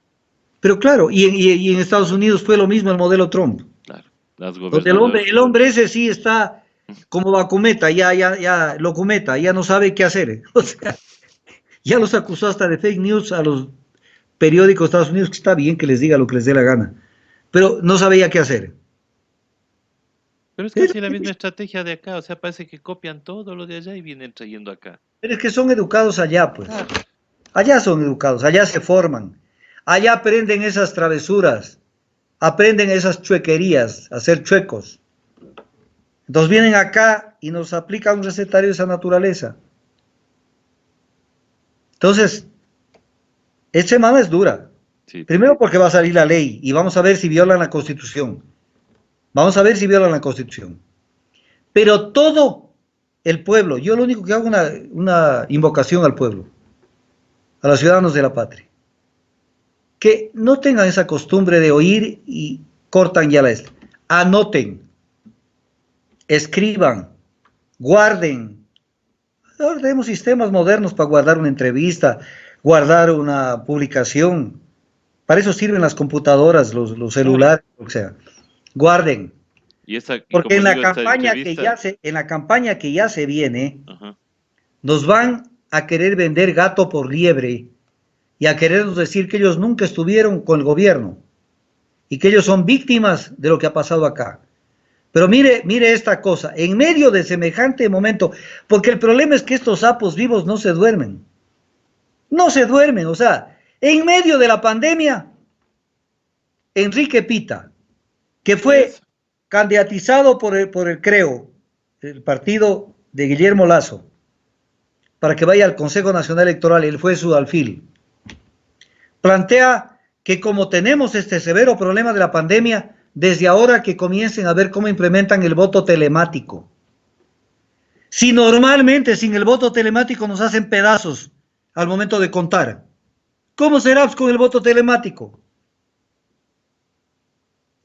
Pero claro, y en Estados Unidos fue lo mismo el modelo Trump. Claro, las donde el hombre ese sí está como Vacumeta, ya Locumeta, ya no sabe qué hacer. O sea, ya los acusó hasta de fake news a los periódicos de Estados Unidos, que está bien que les diga lo que les dé la gana, pero no sabía qué hacer. Pero es casi la misma estrategia de acá, o sea, parece que copian todo lo de allá y vienen trayendo acá. Pero es que son educados allá, pues. Claro. Allá son educados, allá se forman. Allá aprenden esas travesuras, aprenden esas chuequerías, a ser chuecos. Entonces vienen acá y nos aplican un recetario de esa naturaleza. Entonces, esta semana es dura. Sí, Primero porque va a salir la ley y vamos a ver si violan la Constitución. Vamos a ver si violan la Constitución. Pero todo el pueblo, yo lo único que hago es una invocación al pueblo, a los ciudadanos de la patria, que no tengan esa costumbre de oír y cortan ya la esta. Anoten, escriban, guarden. Ahora tenemos sistemas modernos para guardar una entrevista, guardar una publicación. Para eso sirven las computadoras, los claro. celulares, o sea, guarden. Y Porque como en la digo, esta campaña que entrevista, ya se viene, ajá, nos van a querer vender gato por liebre y a querernos decir que ellos nunca estuvieron con el gobierno y que ellos son víctimas de lo que ha pasado acá. Pero mire esta cosa, en medio de semejante momento, porque el problema es que estos sapos vivos no se duermen. No se duermen, o sea, en medio de la pandemia, Enrique Pita, que fue eso, candidatizado por el CREO, el partido de Guillermo Lasso, para que vaya al Consejo Nacional Electoral, él fue su alfil, plantea que como tenemos este severo problema de la pandemia, desde ahora que comiencen a ver cómo implementan el voto telemático. Si normalmente sin el voto telemático nos hacen pedazos al momento de contar, ¿cómo será con el voto telemático?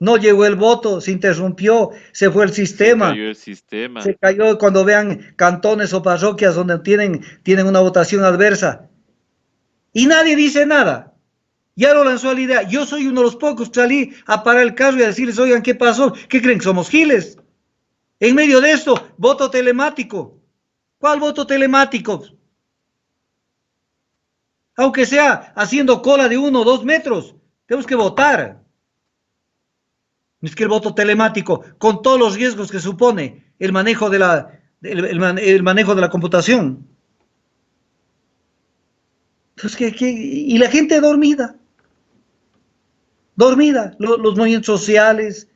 No llegó el voto, se interrumpió, se fue el se sistema, cayó el sistema. se cayó cuando vean cantones o parroquias donde tienen una votación adversa. Y nadie dice nada. Ya lo lanzó la idea. Yo soy uno de los pocos que salí a parar el carro y a decirles, oigan, ¿qué pasó? ¿Qué creen que somos giles? En medio de esto, voto telemático. ¿Cuál voto telemático? Aunque sea haciendo cola de 1 o 2 metros, tenemos que votar. Es que el voto telemático, con todos los riesgos que supone el manejo el manejo de la computación. Entonces, y la gente dormida, los movimientos sociales,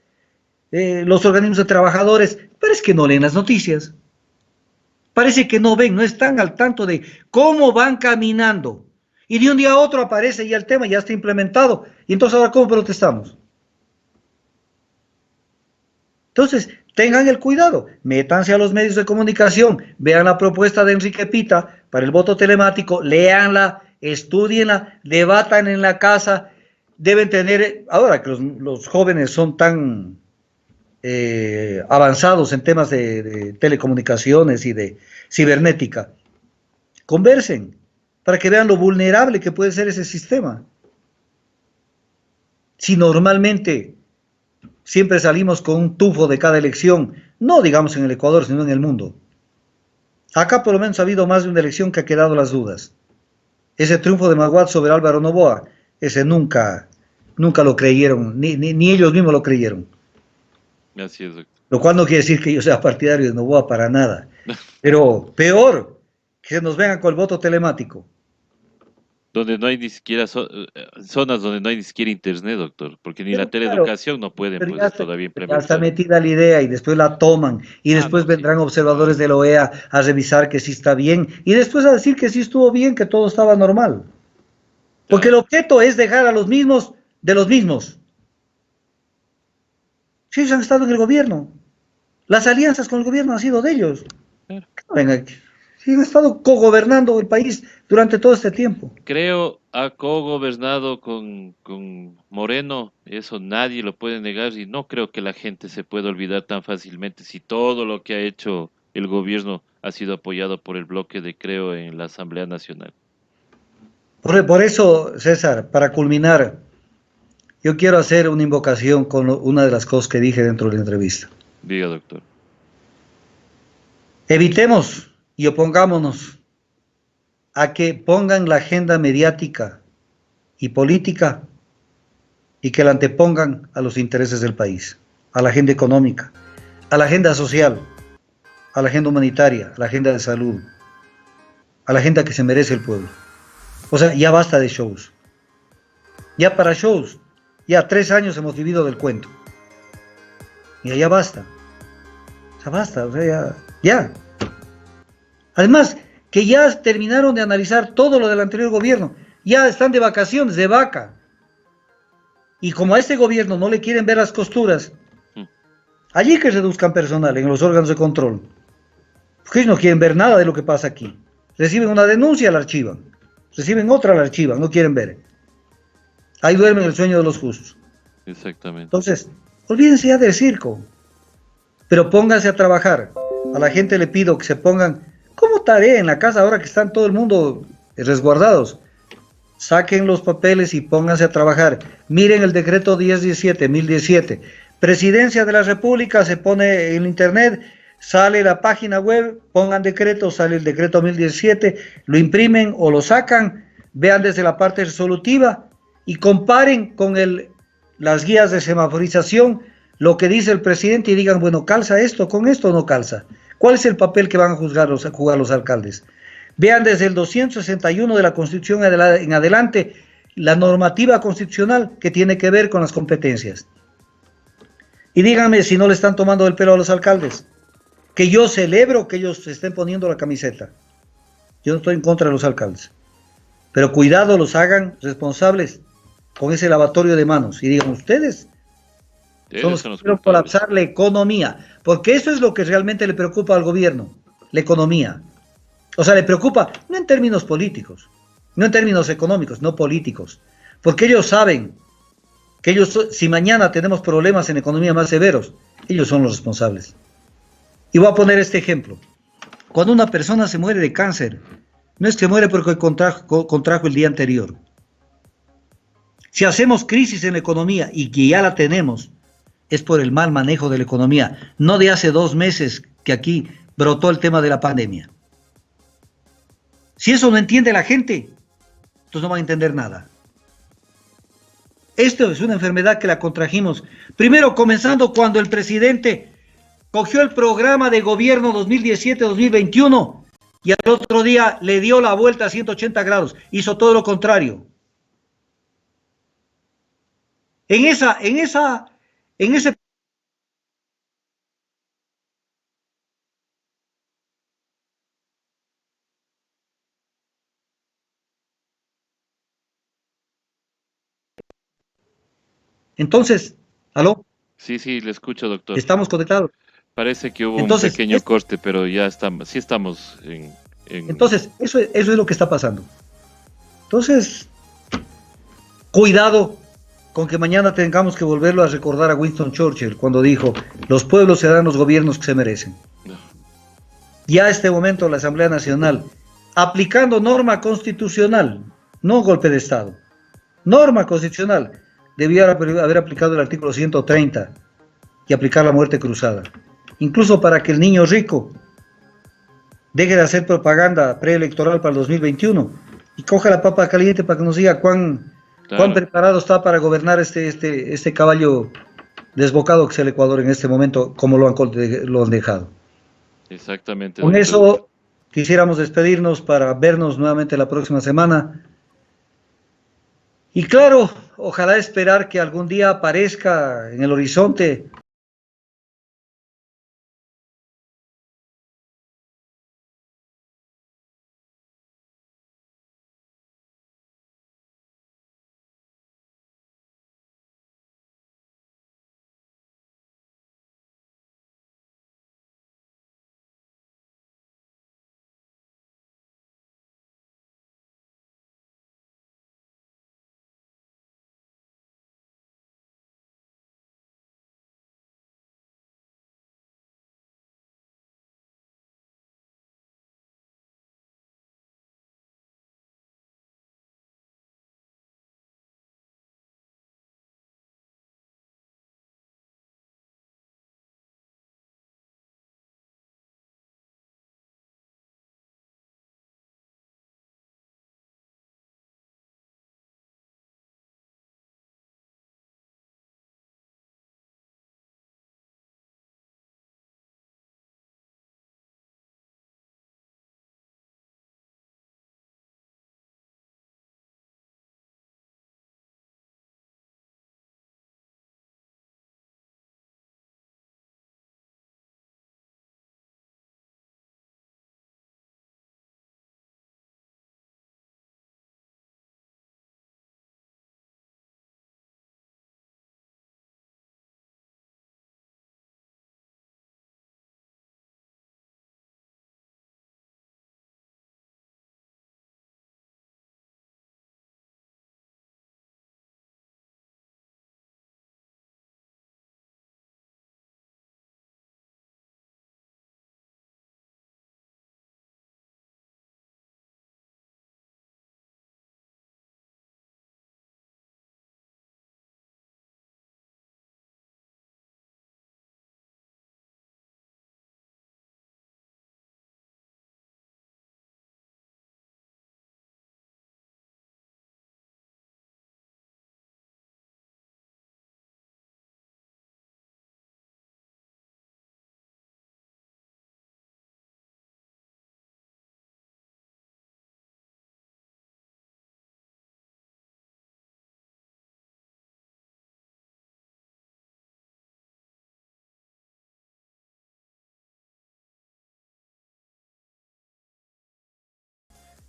los organismos de trabajadores, parece que no leen las noticias, parece que no ven, no están al tanto de cómo van caminando. Y de un día a otro aparece ya el tema, ya está implementado. Y entonces ahora, ¿cómo protestamos? Entonces, tengan el cuidado, métanse a los medios de comunicación, vean la propuesta de Enrique Pita para el voto telemático, léanla, estudienla, debatan en la casa, deben tener, ahora que los jóvenes son tan avanzados en temas de telecomunicaciones y de cibernética, conversen para que vean lo vulnerable que puede ser ese sistema. Si normalmente siempre salimos con un tufo de cada elección, no digamos en el Ecuador, sino en el mundo. Acá por lo menos ha habido más de una elección que ha quedado las dudas. Ese triunfo de Maguad sobre Álvaro Noboa, ese nunca lo creyeron, ni ellos mismos lo creyeron. Así es, doctor. Lo cual no quiere decir que yo sea partidario de Noboa para nada. Pero peor, que nos vengan con el voto telemático. Donde no hay ni siquiera zonas donde no hay ni siquiera internet, doctor, porque ni la Pero claro, teleeducación no pueden pero pues todavía ya está implementar. metida la idea y después la toman y Ah, después no, sí, vendrán observadores claro, de la OEA a revisar que sí está bien y después a decir que sí estuvo bien, que todo estaba normal. Porque el claro. objeto es dejar a los mismos de los mismos. Si ellos han estado en el gobierno, las alianzas con el gobierno han sido de ellos. Claro. Venga, si han estado cogobernando el país durante todo este tiempo. Creo ha co-gobernado con Moreno, eso nadie lo puede negar y no creo que la gente se pueda olvidar tan fácilmente si todo lo que ha hecho el gobierno ha sido apoyado por el bloque de Creo en la Asamblea Nacional. Por eso, César, para culminar, yo quiero hacer una invocación con una de las cosas que dije dentro de la entrevista. Diga, doctor. Evitemos y opongámonos a que pongan la agenda mediática y política y que la antepongan a los intereses del país, a la agenda económica, a la agenda social, a la agenda humanitaria, a la agenda de salud, a la agenda que se merece el pueblo. O sea, ya basta de shows. Ya para shows, ya 3 años hemos vivido del cuento. Ya basta. O sea, basta, o sea, ya. Además, que ya terminaron de analizar todo lo del anterior gobierno. Ya están de vacaciones, de vaca. Y como a este gobierno no le quieren ver las costuras, Mm. allí que reduzcan personal en los órganos de control. Porque ellos no quieren ver nada de lo que pasa aquí. Reciben una denuncia, la archivan. Reciben otra, la archivan. No quieren ver. Ahí duermen el sueño de los justos. Exactamente. Entonces, olvídense ya del circo. Pero pónganse a trabajar. A la gente le pido que se pongan como tarea en la casa ahora que están todo el mundo resguardados. Saquen los papeles y pónganse a trabajar. Miren el decreto 1017. Presidencia de la República, se pone en internet, sale la página web, pongan decreto, sale el decreto 1017, lo imprimen o lo sacan, vean desde la parte resolutiva y comparen con las guías de semaforización lo que dice el presidente y digan, bueno, ¿calza esto con esto o no calza? ¿Cuál es el papel que van a jugar los alcaldes? Vean desde el 261 de la Constitución en adelante la normativa constitucional que tiene que ver con las competencias. Y díganme si no le están tomando el pelo a los alcaldes, que yo celebro que ellos se estén poniendo la camiseta. Yo no estoy en contra de los alcaldes, pero cuidado los hagan responsables con ese lavatorio de manos y digan ustedes son Ellos los que son los quieren culpables. colapsar la economía, porque eso es lo que realmente le preocupa al gobierno, la economía. O sea, le preocupa no en términos políticos, no en términos económicos, no políticos, porque ellos saben que ellos, si mañana tenemos problemas en economía más severos, ellos son los responsables. Y voy a poner este ejemplo. Cuando una persona se muere de cáncer, no es que muere porque contrajo el día anterior. Si hacemos crisis en la economía y que ya la tenemos, es por el mal manejo de la economía, no de hace 2 meses que aquí brotó el tema de la pandemia. Si eso no entiende la gente, entonces no van a entender nada. Esto es una enfermedad que la contrajimos. Primero, comenzando cuando el presidente cogió el programa de gobierno 2017-2021 y al otro día le dio la vuelta a 180 grados. Hizo todo lo contrario. En ese entonces, ¿aló? Sí, sí, le escucho, doctor. ¿Estamos conectados? Parece que hubo un Entonces, pequeño corte, pero ya estamos, sí estamos en... eso es lo que está pasando. Entonces, cuidado con que mañana tengamos que volverlo a recordar a Winston Churchill cuando dijo, los pueblos se dan los gobiernos que se merecen. No, Ya a este momento la Asamblea Nacional, aplicando norma constitucional, no golpe de Estado, norma constitucional, debió haber aplicado el artículo 130 y aplicar la muerte cruzada. Incluso para que el niño rico deje de hacer propaganda preelectoral para el 2021 y coja la papa caliente para que nos diga cuán claro, preparado está para gobernar este caballo desbocado que es el Ecuador en este momento, como lo han dejado. exactamente, Con doctor. eso quisiéramos despedirnos para vernos nuevamente la próxima semana. Y claro, ojalá esperar que algún día aparezca en el horizonte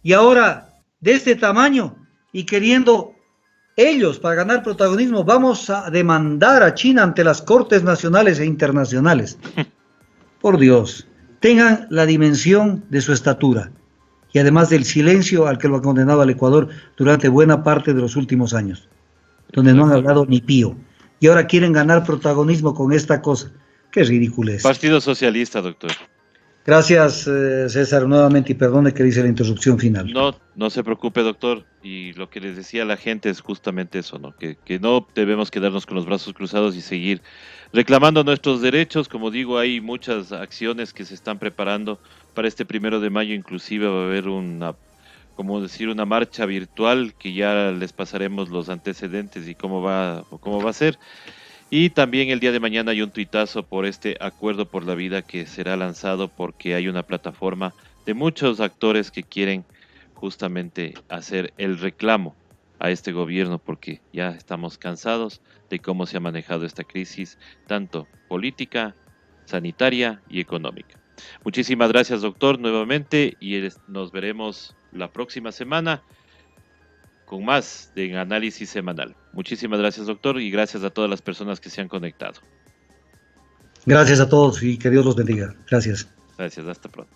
Y ahora, de este tamaño y queriendo ellos, para ganar protagonismo, vamos a demandar a China ante las cortes nacionales e internacionales. Por Dios, tengan la dimensión de su estatura y además del silencio al que lo ha condenado al Ecuador durante buena parte de los últimos años, donde no han hablado ni pío. Y ahora quieren ganar protagonismo con esta cosa. Qué ridículo es. Partido Socialista, doctor. Gracias, César, nuevamente, y perdone que dice la interrupción final. No, no se preocupe, doctor. Y lo que les decía a la gente es justamente eso, ¿no? Que no debemos quedarnos con los brazos cruzados y seguir reclamando nuestros derechos. Como digo, hay muchas acciones que se están preparando para este 1 de mayo. Inclusive va a haber como decir, una marcha virtual que ya les pasaremos los antecedentes y cómo va a ser. Y también el día de mañana hay un tuitazo por este acuerdo por la vida que será lanzado porque hay una plataforma de muchos actores que quieren justamente hacer el reclamo a este gobierno porque ya estamos cansados de cómo se ha manejado esta crisis, tanto política, sanitaria y económica. Muchísimas gracias, doctor, nuevamente, y nos veremos la próxima semana con más de análisis semanal. Muchísimas gracias, doctor, y gracias a todas las personas que se han conectado. Gracias a todos y que Dios los bendiga. Gracias. Gracias, hasta pronto.